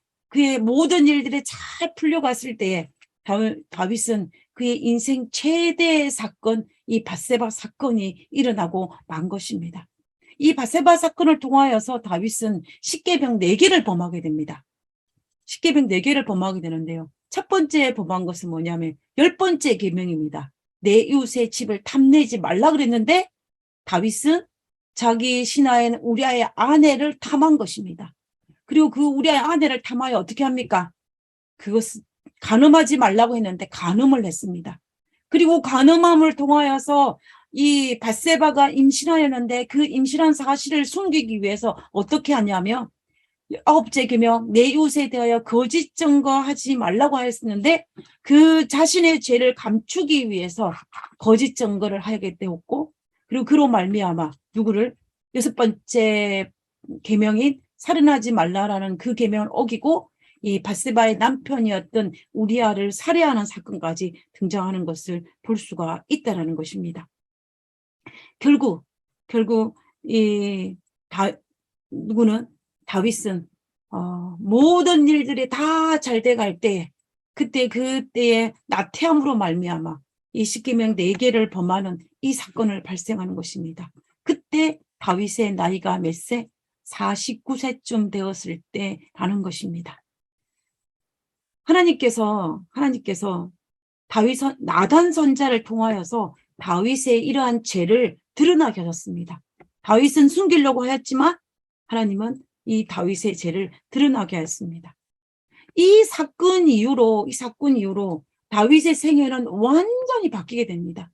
모든 일들이 잘 풀려갔을 때에 다윗은 그의 인생 최대의 사건, 이 밧세바 사건이 일어나고 만 것입니다. 이 밧세바 사건을 통하여서 다윗은 십계명 4개를 범하게 됩니다. 십계명 4개를 범하게 되는데요. 첫 번째 범한 것은 뭐냐면 10번째 계명입니다. 내 이웃의 집을 탐내지 말라 그랬는데 다윗은 자기 신하인 우리아의 아내를 탐한 것입니다. 그리고 그 우리아의 아내를 탐하여 어떻게 합니까? 그것은 간음하지 말라고 했는데 간음을 했습니다. 그리고 간음함을 통하여서 이 밧세바가 임신하였는데 그 임신한 사실을 숨기기 위해서 어떻게 하냐면 아홉째 계명 내 이웃에 대하여 거짓 증거하지 말라고 하였었는데 그 자신의 죄를 감추기 위해서 거짓 증거를 하게 되었고 그리고 그로 말미암아 누구를 여섯 번째 계명인 살인하지 말라라는 그 계명을 어기고 이 밧세바의 남편이었던 우리아를 살해하는 사건까지 등장하는 것을 볼 수가 있다는 것입니다. 결국 이 누구는 다윗은 모든 일들이 다 잘 돼갈 때 그때의 나태함으로 말미암아 이 십계명 4개를 범하는 이 사건을 발생하는 것입니다. 그때 다윗의 나이가 몇 세? 49세쯤 되었을 때라는 것입니다. 하나님께서 다윗 나단 선자를 통하여서 다윗의 이러한 죄를 드러나게 하셨습니다. 다윗은 숨기려고 하였지만 하나님은 이 다윗의 죄를 드러나게 하였습니다. 이 사건 이후로 다윗의 생애는 완전히 바뀌게 됩니다.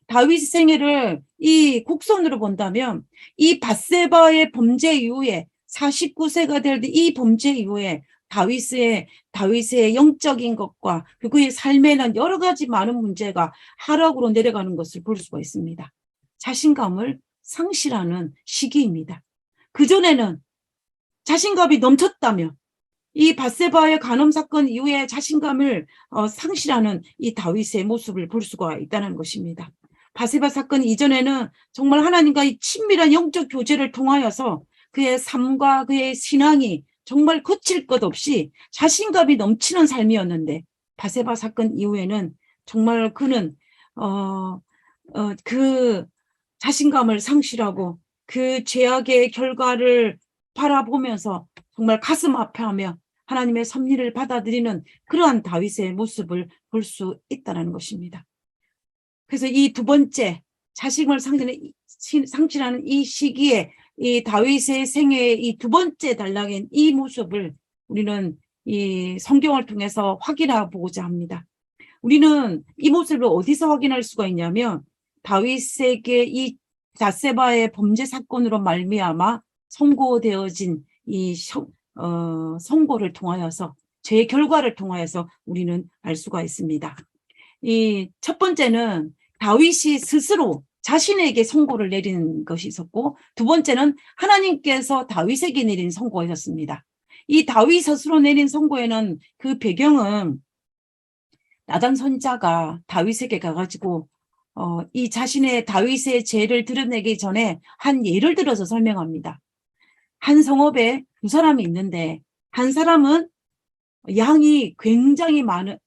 다윗의 생애를 이 곡선으로 본다면 이 밧세바의 범죄 이후에 49세가 될 때 이 범죄 이후에 다윗의 영적인 것과 그의 삶에는 여러 가지 많은 문제가 하락으로 내려가는 것을 볼 수가 있습니다. 자신감을 상실하는 시기입니다. 그전에는 자신감이 넘쳤다며 이 밧세바의 간음 사건 이후에 자신감을 상실하는 이 다윗의 모습을 볼 수가 있다는 것입니다. 밧세바 사건 이전에는 정말 하나님과 이 친밀한 영적 교제를 통하여서 그의 삶과 그의 신앙이 정말 거칠 것 없이 자신감이 넘치는 삶이었는데 밧세바 사건 이후에는 정말 그는 그 자신감을 상실하고 그 죄악의 결과를 바라보면서 정말 가슴 아파하며 하나님의 섭리를 받아들이는 그러한 다윗의 모습을 볼 수 있다는 것입니다. 그래서 이 두 번째 자신을 상실하는 이 시기에 이 다윗의 생애의 이 두 번째 단락인 이 모습을 우리는 이 성경을 통해서 확인하고자 합니다. 우리는 이 모습을 어디서 확인할 수가 있냐면 다윗에게 이 밧세바의 범죄 사건으로 말미암아 선고되어진 이 선고를 통하여서 죄의 결과를 통하여서 우리는 알 수가 있습니다. 이 첫 번째는 다윗이 스스로 자신에게 선고를 내린 것이 있었고 두 번째는 하나님께서 다윗에게 내린 선고였습니다. 이 다윗 스스로 내린 선고에는 그 배경은 나단 선지자가 다윗에게 가가지고 이 다윗의 죄를 드러내기 전에 한 예를 들어서 설명합니다. 한 성읍에 두 사람이 있는데 한 사람은 양이 굉장히 많은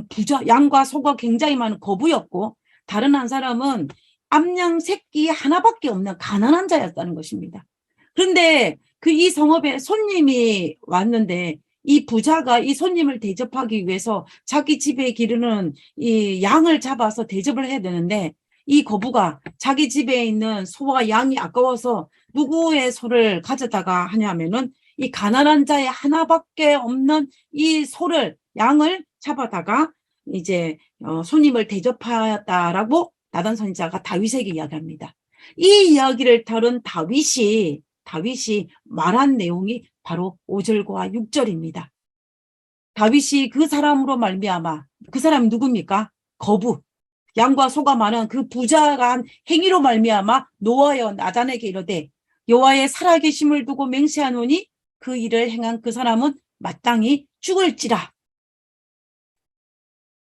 부자, 양과 소가 굉장히 많은 거부였고 다른 한 사람은 암양 새끼 하나밖에 없는 가난한 자였다는 것입니다. 그런데 이 성읍에 손님이 왔는데 이 부자가 이 손님을 대접하기 위해서 자기 집에 기르는 이 양을 잡아서 대접을 해야 되는데 이 거부가 자기 집에 있는 소와 양이 아까워서 누구의 소를 가져다가 하냐면은 이 가난한 자의 하나밖에 없는 이 양을 잡아다가 이제 손님을 대접하였다라고 나단 선지자가 다윗에게 이야기합니다. 이 이야기를 들은 다윗이 말한 내용이 바로 5절과 6절입니다. 다윗이 그 사람으로 말미암아 그 사람이 누굽니까? 거부. 양과 소가 많은 그 부자가 한 행위로 말미암아 노하여 나단에게 이르되 여호와의 살아계심을 두고 맹세하노니 그 일을 행한 그 사람은 마땅히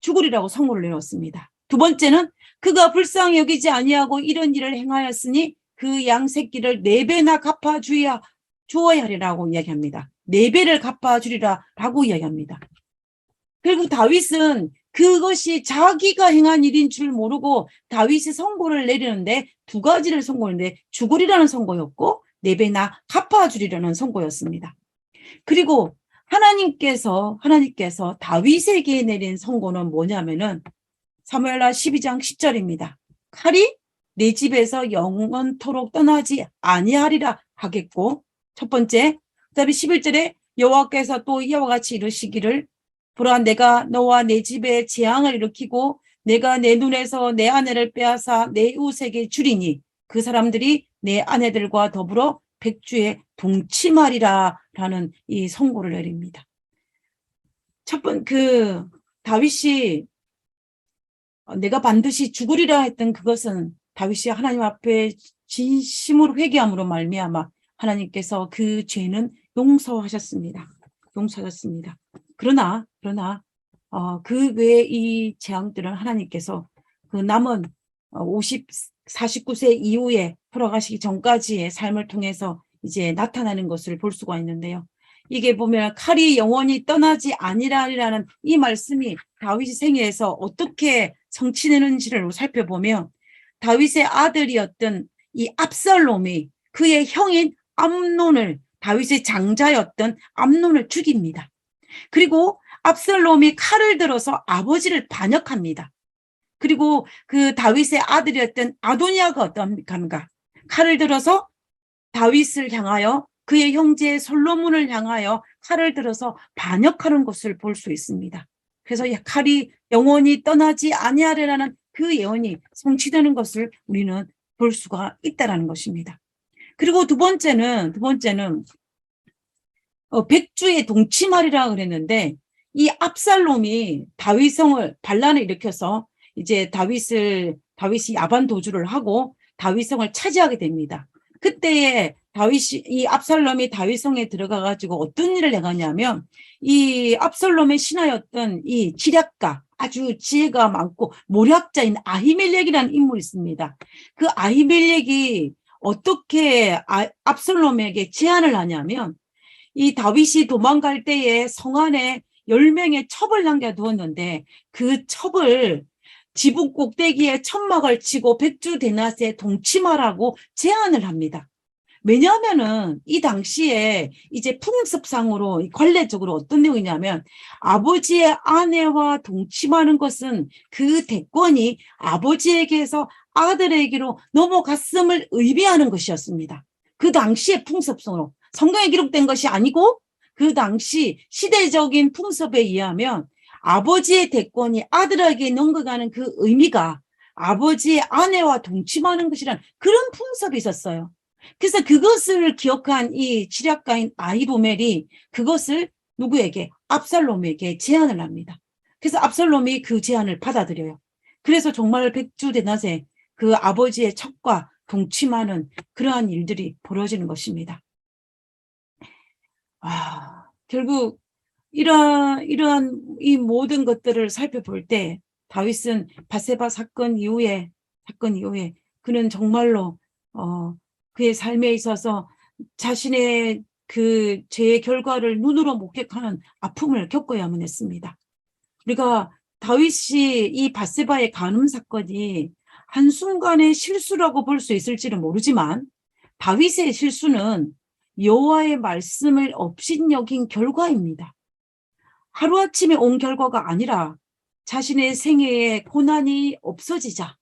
죽으리라고 선고를 내렸습니다. 두 번째는 그가 불쌍히 여기지 아니하고 이런 일을 행하였으니 그 양 새끼를 4배나 갚아주어야 하리라고 이야기합니다. 4배를 갚아주리라고 이야기합니다. 결국 다윗은 그것이 자기가 행한 일인 줄 모르고 다윗이 선고를 내리는데 두 가지를 선고했는데 죽으리라는 선고였고 4배나 갚아주리라는 선고였습니다. 그리고 하나님께서 다윗에게 내린 선고는 뭐냐면은 사무엘하 12장 10절입니다. 칼이 내 집에서 영원토록 떠나지 아니하리라 하겠고 첫 번째, 그다음에 11절에 여호와께서 또 이와 같이 이르시기를 보라 내가 너와 내 집에 재앙을 일으키고 내가 내 눈에서 내 아내를 빼앗아 내 이웃에게 주리니 그 사람들이 내 아내들과 더불어 백주에 동침하리라 라는 이 선고를 내립니다. 다윗이 내가 반드시 죽으리라 했던 그것은 다윗이 하나님 앞에 진심으로 회개함으로 말미암아 하나님께서 그 죄는 용서하셨습니다. 그러나 그 외에 이 재앙들은 하나님께서 그 남은 49세 이후에 돌아가시기 전까지의 삶을 통해서 이제 나타나는 것을 볼 수가 있는데요. 이게 보면 칼이 영원히 떠나지 아니라라는 이 말씀이 다윗의 생애에서 어떻게 성취되는지를 살펴보면 다윗의 아들이었던 이 압살롬이 그의 형인 암논을, 다윗의 장자였던 암논을 죽입니다. 그리고 압살롬이 칼을 들어서 아버지를 반역합니다. 그리고 그 다윗의 아들이었던 아도니아가 어떠합니까? 칼을 들어서 다윗을 향하여, 그의 형제 솔로몬을 향하여 칼을 들어서 반역하는 것을 볼 수 있습니다. 그래서 칼이 영원히 떠나지 아니하리라는 그 예언이 성취되는 것을 우리는 볼 수가 있다는 것입니다. 그리고 두 번째는 백주의 동치말이라 그랬는데, 이 압살롬이 반란을 일으켜서 이제 다윗이 야반 도주를 하고 다윗성을 차지하게 됩니다. 그때에 이 압살롬이 다윗성에 들어가가지고 어떤 일을 해가냐면, 이 압살롬의 신하였던 이 지략가, 아주 지혜가 많고 모략자인 아히멜렉이라는 인물이 있습니다. 그 아히멜렉이 어떻게 압살롬에게 제안을 하냐면, 이 다윗이 도망갈 때에 성 안에 10명의 첩을 남겨두었는데 그 첩을 지붕 꼭대기에 천막을 치고 백주대낮에 동침하라고 제안을 합니다. 왜냐하면은 이 당시에 이제 풍습상으로 관례적으로 어떤 내용이냐면, 아버지의 아내와 동침하는 것은 그 대권이 아버지에게서 아들에게로 넘어갔음을 의미하는 것이었습니다. 그 당시의 풍습상으로, 성경에 기록된 것이 아니고 그 당시 시대적인 풍습에 의하면 아버지의 대권이 아들에게 넘어가는 그 의미가 아버지의 아내와 동침하는 것이란 그런 풍습이 있었어요. 그래서 그것을 기억한 이 지략가인 아히도멜이 그것을 누구에게? 압살롬에게 제안을 합니다. 그래서 압살롬이 그 제안을 받아들여요. 그래서 정말 백주대낮에 그 아버지의 첩과 동침하는 그러한 일들이 벌어지는 것입니다. 결국 이러한 이 모든 것들을 살펴볼 때 다윗은 밧세바 사건 이후에 그는 정말로 그의 삶에 있어서 자신의 그 죄의 결과를 눈으로 목격하는 아픔을 겪어야만 했습니다. 우리가 다윗이 이 밧세바의 간음 사건이 한순간의 실수라고 볼 수 있을지는 모르지만, 다윗의 실수는 여호와의 말씀을 업신여긴 결과입니다. 하루아침에 온 결과가 아니라 자신의 생애에 고난이 없어지자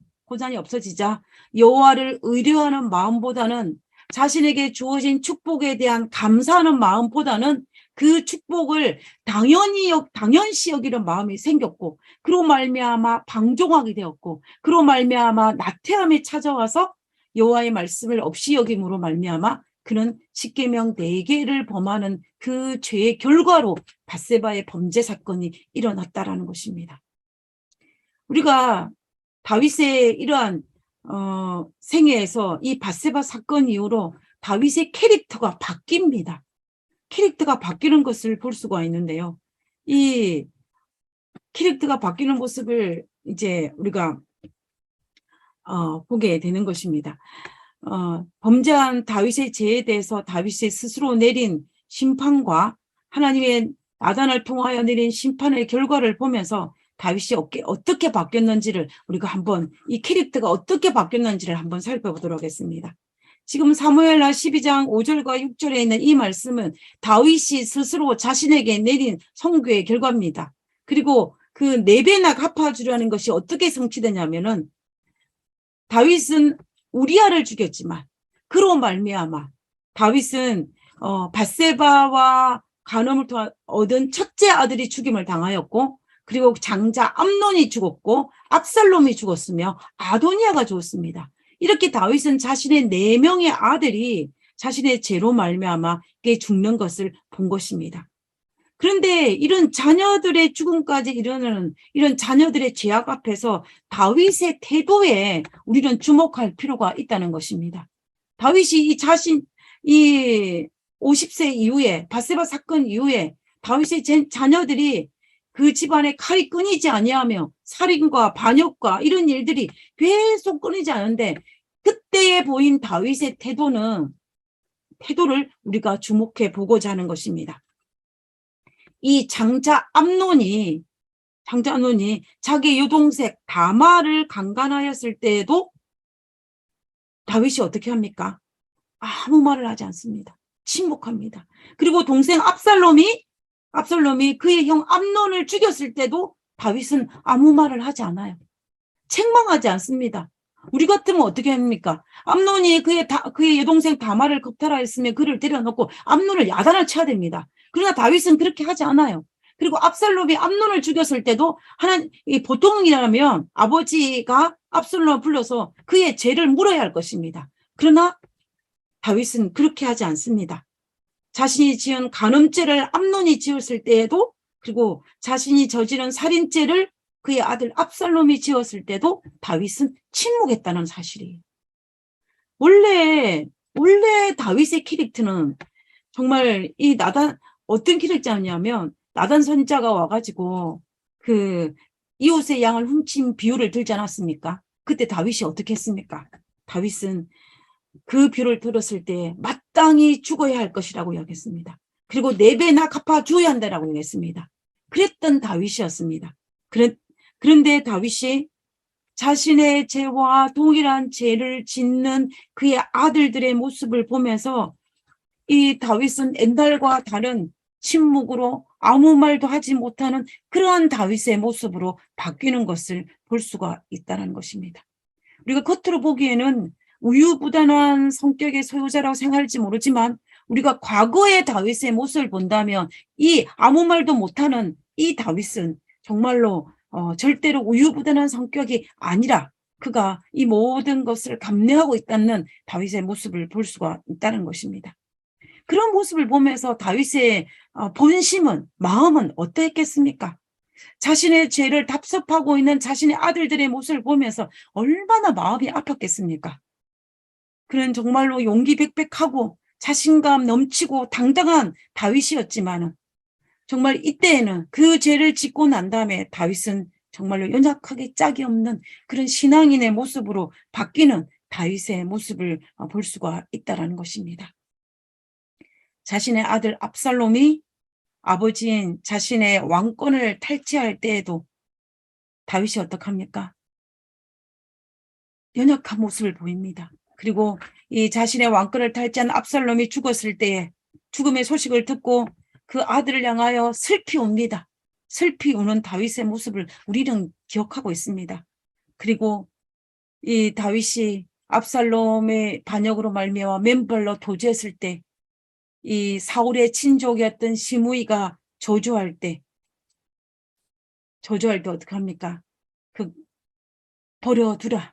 여호와를 의뢰하는 마음보다는, 자신에게 주어진 축복에 대한 감사하는 마음보다는 그 축복을 당연시 여기는 마음이 생겼고, 그로 말미암아 방종하게 되었고, 그로 말미암아 나태함이 찾아와서 여호와의 말씀을 없이 여김으로 말미암아 그는 십계명 4개를 범하는 그 죄의 결과로 밧세바의 범죄 사건이 일어났다라는 것입니다. 우리가 다윗의 이러한 생애에서 이 밧세바 사건 이후로 다윗의 캐릭터가 바뀝니다. 캐릭터가 바뀌는 것을 볼 수가 있는데요. 이 캐릭터가 바뀌는 모습을 이제 우리가 보게 되는 것입니다. 범죄한 다윗의 죄에 대해서 다윗이 스스로 내린 심판과 하나님의 나단을 통하여 내린 심판의 결과를 보면서 다윗이 어떻게 바뀌었는지를 우리가 한번, 이 캐릭터가 어떻게 바뀌었는지를 한번 살펴보도록 하겠습니다. 지금 사무엘하 12장 5절과 6절에 있는 이 말씀은 다윗이 스스로 자신에게 내린 선고의 결과입니다. 그리고 그 4배나 갚아주려는 것이 어떻게 성취되냐면은, 다윗은 우리아를 죽였지만 그로 말미암아 다윗은 밧세바와 간음을 통해 얻은 첫째 아들이 죽임을 당하였고, 그리고 장자 암논이 죽었고 압살롬이 죽었으며 아도니아가 죽었습니다. 이렇게 다윗은 자신의 4명의 아들이 자신의 죄로 말미암아 죽는 것을 본 것입니다. 그런데 이런 자녀들의 죽음까지 이르는 이런 자녀들의 죄악 앞에서 다윗의 태도에 우리는 주목할 필요가 있다는 것입니다. 다윗이 이 50세 이후에 바세바 사건 이후에 다윗의 자녀들이 그 집안에 칼이 끊이지 아니하며 살인과 반역과 이런 일들이 계속 끊이지 않은데 그때에 보인 다윗의 태도를 우리가 주목해 보고자 하는 것입니다. 이 장자 암논이 자기 여동생 다말을 강간하였을 때에도 다윗이 어떻게 합니까? 아무 말을 하지 않습니다. 침묵합니다. 그리고 동생 압살롬이 그의 형 암논을 죽였을 때도 다윗은 아무 말을 하지 않아요. 책망하지 않습니다. 우리 같으면 어떻게 합니까? 암논이 그의 여동생 다말을 겁탈하였으면 그를 데려놓고 암논을 야단을 쳐야 됩니다. 그러나 다윗은 그렇게 하지 않아요. 그리고 압살롬이 암논을 죽였을 때도 보통이라면 아버지가 압살롬을 불러서 그의 죄를 물어야 할 것입니다. 그러나 다윗은 그렇게 하지 않습니다. 자신이 지은 간음죄를 암논이 지었을 때에도, 그리고 자신이 저지른 살인죄를 그의 아들 압살롬이 지었을 때도 다윗은 침묵했다는 사실이에요. 원래 다윗의 캐릭터는 정말 어떤 캐릭터냐면 나단 선지자가 와가지고 그 이웃의 양을 훔친 비유를 들지 않았습니까? 그때 다윗이 어떻게 했습니까? 다윗은 그 비유를 들었을 때 마땅히 죽어야 할 것이라고 이야기했습니다. 그리고 4배나 갚아줘야 한다라고 얘기했습니다. 그랬던 다윗이었습니다. 그런데 다윗이 자신의 죄와 동일한 죄를 짓는 그의 아들들의 모습을 보면서 이 다윗은 옛날과 다른 침묵으로 아무 말도 하지 못하는 그러한 다윗의 모습으로 바뀌는 것을 볼 수가 있다는 것입니다. 우리가 겉으로 보기에는 우유부단한 성격의 소유자라고 생각할지 모르지만 우리가 과거의 다윗의 모습을 본다면 이 아무 말도 못하는 이 다윗은 정말로 절대로 우유부단한 성격이 아니라 그가 이 모든 것을 감내하고 있다는 다윗의 모습을 볼 수가 있다는 것입니다. 그런 모습을 보면서 다윗의 본심은, 마음은 어떠했겠습니까? 자신의 죄를 답습하고 있는 자신의 아들들의 모습을 보면서 얼마나 마음이 아팠겠습니까? 그는 정말로 용기 백백하고 자신감 넘치고 당당한 다윗이었지만 정말 이때에는 그 죄를 짓고 난 다음에 다윗은 정말로 연약하게 짝이 없는 그런 신앙인의 모습으로 바뀌는 다윗의 모습을 볼 수가 있다는 것입니다. 자신의 아들 압살롬이 아버지인 자신의 왕권을 탈취할 때에도 다윗이 어떡합니까? 연약한 모습을 보입니다. 그리고 이 자신의 왕권을 탈취한 압살롬이 죽었을 때에 죽음의 소식을 듣고 그 아들을 향하여 슬피 웁니다. 슬피 우는 다윗의 모습을 우리는 기억하고 있습니다. 그리고 이 다윗이 압살롬의 반역으로 말미암아 맨발로 도주했을 때 이 사울의 친족이었던 시므이가 저주할 때 어떻게 합니까? 버려두라.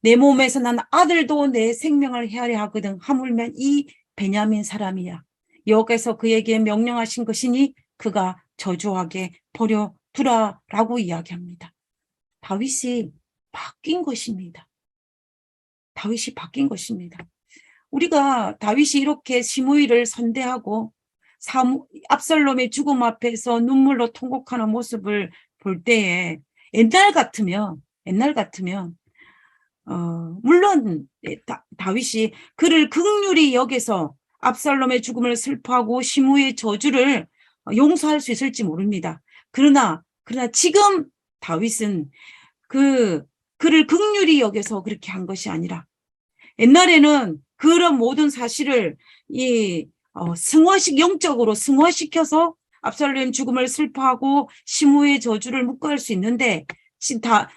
내 몸에서 난 아들도 내 생명을 헤아려 하거든. 하물며 이 베냐민 사람이야. 여호와께서 그에게 명령하신 것이니 그가 저주하게 버려두라라고 이야기합니다. 다윗이 바뀐 것입니다. 다윗이 바뀐 것입니다. 우리가 다윗이 이렇게 시므이를 선대하고 압살롬의 죽음 앞에서 눈물로 통곡하는 모습을 볼 때에 옛날 같으면 물론 다윗이 그를 긍휼히 여겨서 압살롬의 죽음을 슬퍼하고 시므이의 저주를 용서할 수 있을지 모릅니다. 그러나 지금 다윗은 그를 긍휼히 여겨서 그렇게 한 것이 아니라 옛날에는 그런 모든 사실을 영적으로 승화시켜서 압살롬 죽음을 슬퍼하고 시므이의 저주를 묵과할 수 있는데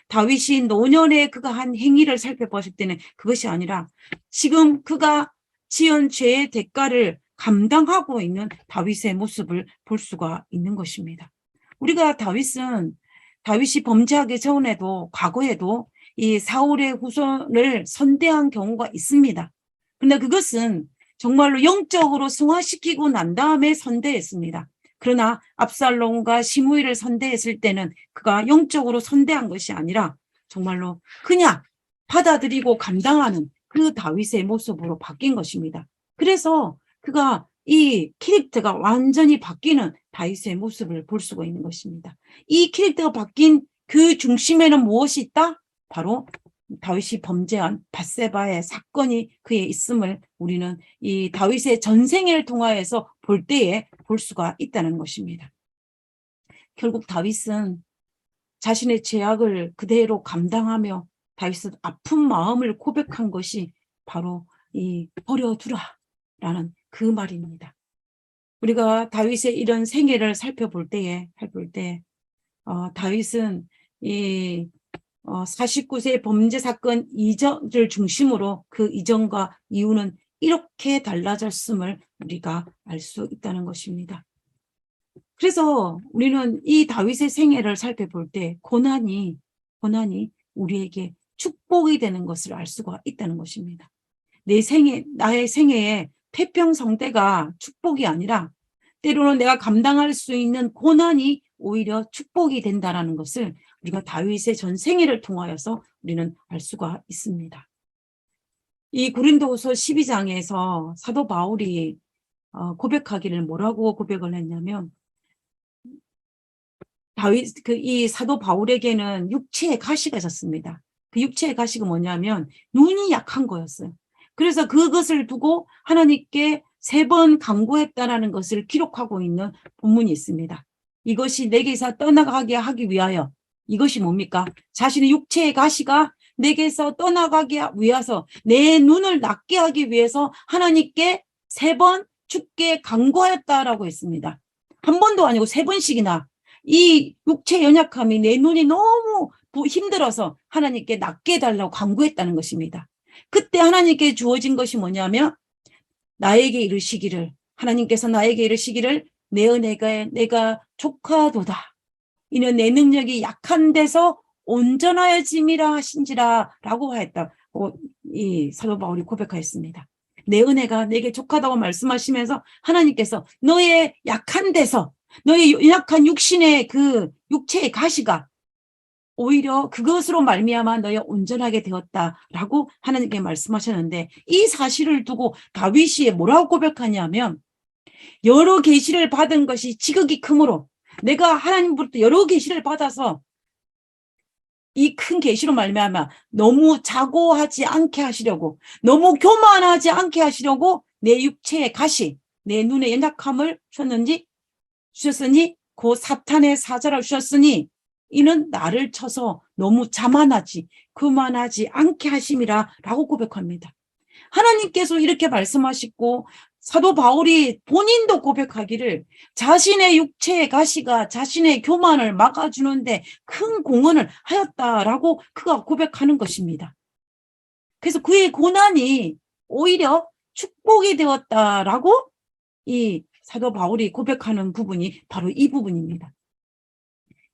다윗이 노년에 그가 한 행위를 살펴봤을 때는 그것이 아니라 지금 그가 지은 죄의 대가를 감당하고 있는 다윗의 모습을 볼 수가 있는 것입니다. 우리가 다윗이 범죄하기 전에도 과거에도 이 사울의 후손을 선대한 경우가 있습니다. 그런데 그것은 정말로 영적으로 승화시키고 난 다음에 선대했습니다. 그러나 압살롬과 시므이를 선대했을 때는 그가 영적으로 선대한 것이 아니라 정말로 그냥 받아들이고 감당하는 그 다윗의 모습으로 바뀐 것입니다. 그래서 그가 이 캐릭터가 완전히 바뀌는 다윗의 모습을 볼 수가 있는 것입니다. 이 캐릭터가 바뀐 그 중심에는 무엇이 있다? 바로 다윗이 범죄한 밧세바의 사건이 그에 있음을 우리는 이 다윗의 전생애를 통하여서 볼 때에 볼 수가 있다는 것입니다. 결국 다윗은 자신의 죄악을 그대로 감당하며 다윗은 아픈 마음을 고백한 것이 바로 이 버려두라라는 그 말입니다. 우리가 다윗의 이런 생애를 살펴볼 때에 다윗은 이 49세 범죄 사건 이전을 중심으로 그 이전과 이후는 이렇게 달라졌음을 우리가 알 수 있다는 것입니다. 그래서 우리는 이 다윗의 생애를 살펴볼 때 고난이 우리에게 축복이 되는 것을 알 수가 있다는 것입니다. 나의 생애에 태평성대가 축복이 아니라 때로는 내가 감당할 수 있는 고난이 오히려 축복이 된다는 것을 우리가 다윗의 전 생애를 통하여서 우리는 알 수가 있습니다. 이 고린도후서 12장에서 사도 바울이 고백하기를 뭐라고 고백을 했냐면 이 사도 바울에게는 육체의 가시가 졌습니다. 그 육체의 가시가 뭐냐면 눈이 약한 거였어요. 그래서 그것을 두고 하나님께 3번 간구했다라는 것을 기록하고 있는 본문이 있습니다. 이것이 내게서 떠나가게 하기 위하여, 이것이 뭡니까? 자신의 육체의 가시가 내게서 떠나가게 위해서 내 눈을 낫게 하기 위해서 하나님께 3번 주께 간구하였다라고 했습니다. 한 번도 아니고 3번씩이나 이 육체 연약함이 내 눈이 너무 힘들어서 하나님께 낫게 해달라고 간구했다는 것입니다. 그때 하나님께 주어진 것이 뭐냐면 하나님께서 나에게 이르시기를 내 은혜가 내가 족하도다. 이는 내 능력이 약한 데서 온전하여짐이라 하신지라 라고 하였다고 이 사도 바울이 고백하였습니다. 내 은혜가 내게 족하다고 말씀하시면서 하나님께서 너의 약한 데서 너의 약한 육신의 그 육체의 가시가 오히려 그것으로 말미암아 너의 온전하게 되었다라고 하나님께 말씀하셨는데 이 사실을 두고 다윗이 뭐라고 고백하냐면 여러 계시를 받은 것이 지극히 크므로 내가 하나님으로부터 여러 계시를 받아서 이 큰 계시로 말미암아 너무 자고하지 않게 하시려고 너무 교만하지 않게 하시려고 내 육체의 가시 내 눈의 연약함을 주셨으니 그 사탄의 사자를 주셨으니 이는 나를 쳐서 너무 자만하지 그만하지 않게 하심이라 라고 고백합니다. 하나님께서 이렇게 말씀하시고 사도 바울이 본인도 고백하기를 자신의 육체의 가시가 자신의 교만을 막아주는데 큰 공헌을 하였다라고 그가 고백하는 것입니다. 그래서 그의 고난이 오히려 축복이 되었다라고 이 사도 바울이 고백하는 부분이 바로 이 부분입니다.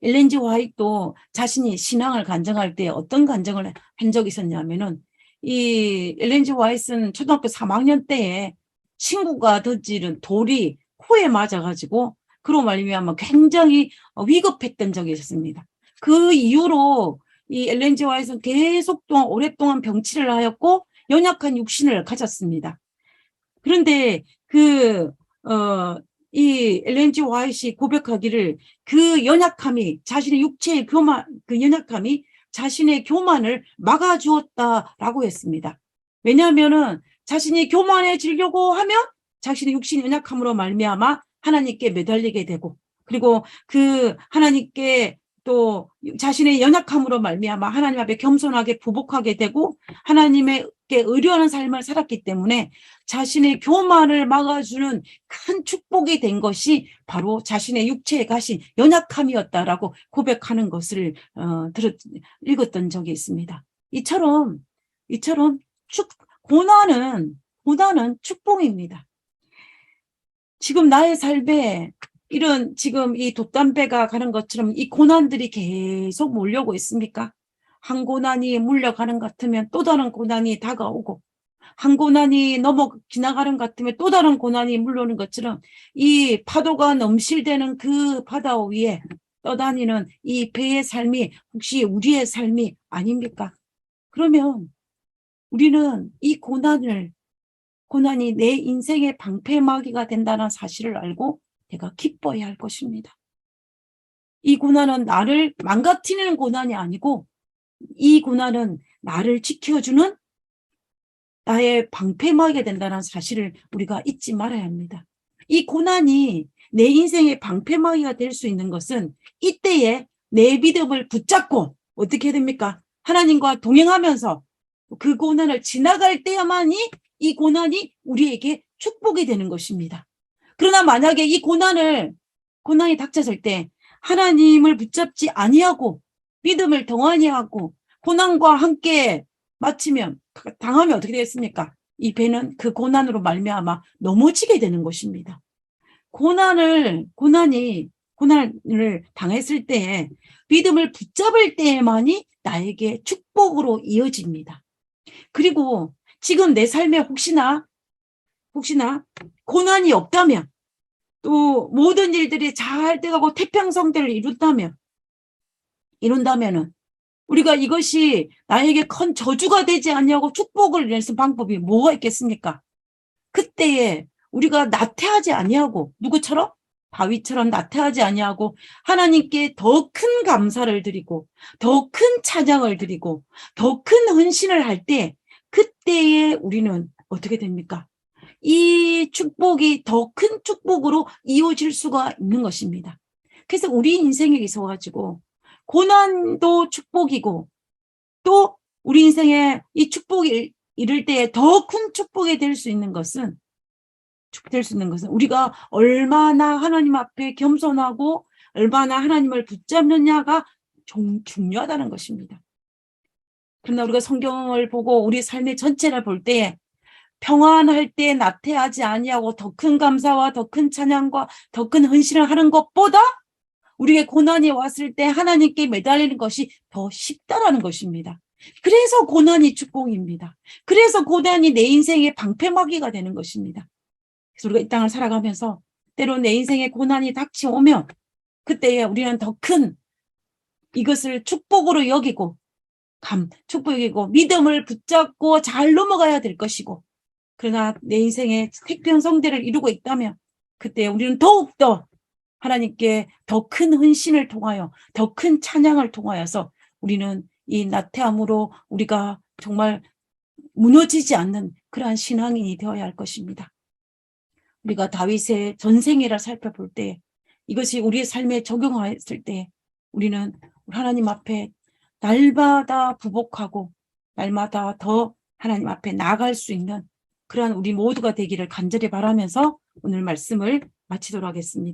엘렌 G 화이트도 자신이 신앙을 간증할 때 어떤 간증을 한 적이 있었냐면은 이 엘렌 G 화이트는 초등학교 3학년 때에 친구가 던지는 돌이 코에 맞아가지고 그로 말미암아 굉장히 위급했던 적이 있었습니다. 그 이후로 이 엘렌 G 화이트는 오랫동안 병치를 하였고 연약한 육신을 가졌습니다. 그런데 이 엘렌 G 화이트이 고백하기를 그 연약함이 자신의 육체의 그 연약함이 자신의 교만을 막아주었다라고 했습니다. 왜냐하면은 자신이 교만해지려고 하면 자신의 육신의 연약함으로 말미암아 하나님께 매달리게 되고 그리고 그 하나님께 또 자신의 연약함으로 말미암아 하나님 앞에 겸손하게 부복하게 되고 하나님께 의뢰하는 삶을 살았기 때문에 자신의 교만을 막아주는 큰 축복이 된 것이 바로 자신의 육체에 가신 연약함이었다라고 고백하는 것을 읽었던 적이 있습니다. 이처럼 고난은 축복입니다. 지금 나의 삶에 이런 지금 이 돛담배가 가는 것처럼 이 고난들이 계속 몰려오고 있습니까? 한 고난이 물려가는 것 같으면 또 다른 고난이 다가오고 한 고난이 넘어 지나가는 것 같으면 또 다른 고난이 물러오는 것처럼 이 파도가 넘실대는 그 바다 위에 떠다니는 이 배의 삶이 혹시 우리의 삶이 아닙니까? 그러면 우리는 이 고난이 내 인생의 방패막이가 된다는 사실을 알고 내가 기뻐해야 할 것입니다. 이 고난은 나를 망가뜨리는 고난이 아니고 이 고난은 나를 지켜주는 나의 방패막이 된다는 사실을 우리가 잊지 말아야 합니다. 이 고난이 내 인생의 방패막이가 될 수 있는 것은 이때에 내 믿음을 붙잡고 어떻게 됩니까? 하나님과 동행하면서 그 고난을 지나갈 때야만이 이 고난이 우리에게 축복이 되는 것입니다. 그러나 만약에 이 고난이 닥쳐질 때 하나님을 붙잡지 아니하고 믿음을 동하니 하고 고난과 함께 마치면 당하면 어떻게 되겠습니까? 이 배는 그 고난으로 말미암아 넘어지게 되는 것입니다. 고난을 당했을 때에 믿음을 붙잡을 때에만이 나에게 축복으로 이어집니다. 그리고 지금 내 삶에 혹시나 고난이 없다면 또 모든 일들이 잘 돼가고 태평성대를 이룬다면은 우리가 이것이 나에게 큰 저주가 되지 않냐고 축복을 내는 방법이 뭐가 있겠습니까? 그때에 우리가 나태하지 아니하고 누구처럼? 다윗처럼 나태하지 아니하고 하나님께 더 큰 감사를 드리고 더 큰 찬양을 드리고 더 큰 헌신을 할 때 그때에 우리는 어떻게 됩니까? 이 축복이 더 큰 축복으로 이어질 수가 있는 것입니다. 그래서 우리 인생에 있어가지고 고난도 축복이고 또 우리 인생에 이 축복이 이를 때에 더 큰 축복이 될 수 있는 것은 우리가 얼마나 하나님 앞에 겸손하고 얼마나 하나님을 붙잡느냐가 중요하다는 것입니다. 그러나 우리가 성경을 보고 우리 삶의 전체를 볼 때에 평안할 때 나태하지 아니하고 더 큰 감사와 더 큰 찬양과 더 큰 헌신을 하는 것보다 우리에게 고난이 왔을 때 하나님께 매달리는 것이 더 쉽다라는 것입니다. 그래서 고난이 축복입니다. 그래서 고난이 내 인생의 방패막이가 되는 것입니다. 그래서 우리가 이 땅을 살아가면서 때로 내 인생에 고난이 닥쳐오면 그때에 우리는 더 큰 이것을 축복으로 여기고 믿음을 붙잡고 잘 넘어가야 될 것이고 그러나 내 인생에 태평성대를 이루고 있다면 그때 우리는 더욱더 하나님께 더 큰 헌신을 통하여 더 큰 찬양을 통하여서 우리는 이 나태함으로 우리가 정말 무너지지 않는 그러한 신앙인이 되어야 할 것입니다. 우리가 다윗의 전생애를 살펴볼 때 이것이 우리의 삶에 적용했을 때 우리는 하나님 앞에 날마다 부복하고 날마다 더 하나님 앞에 나아갈 수 있는 그러한 우리 모두가 되기를 간절히 바라면서 오늘 말씀을 마치도록 하겠습니다.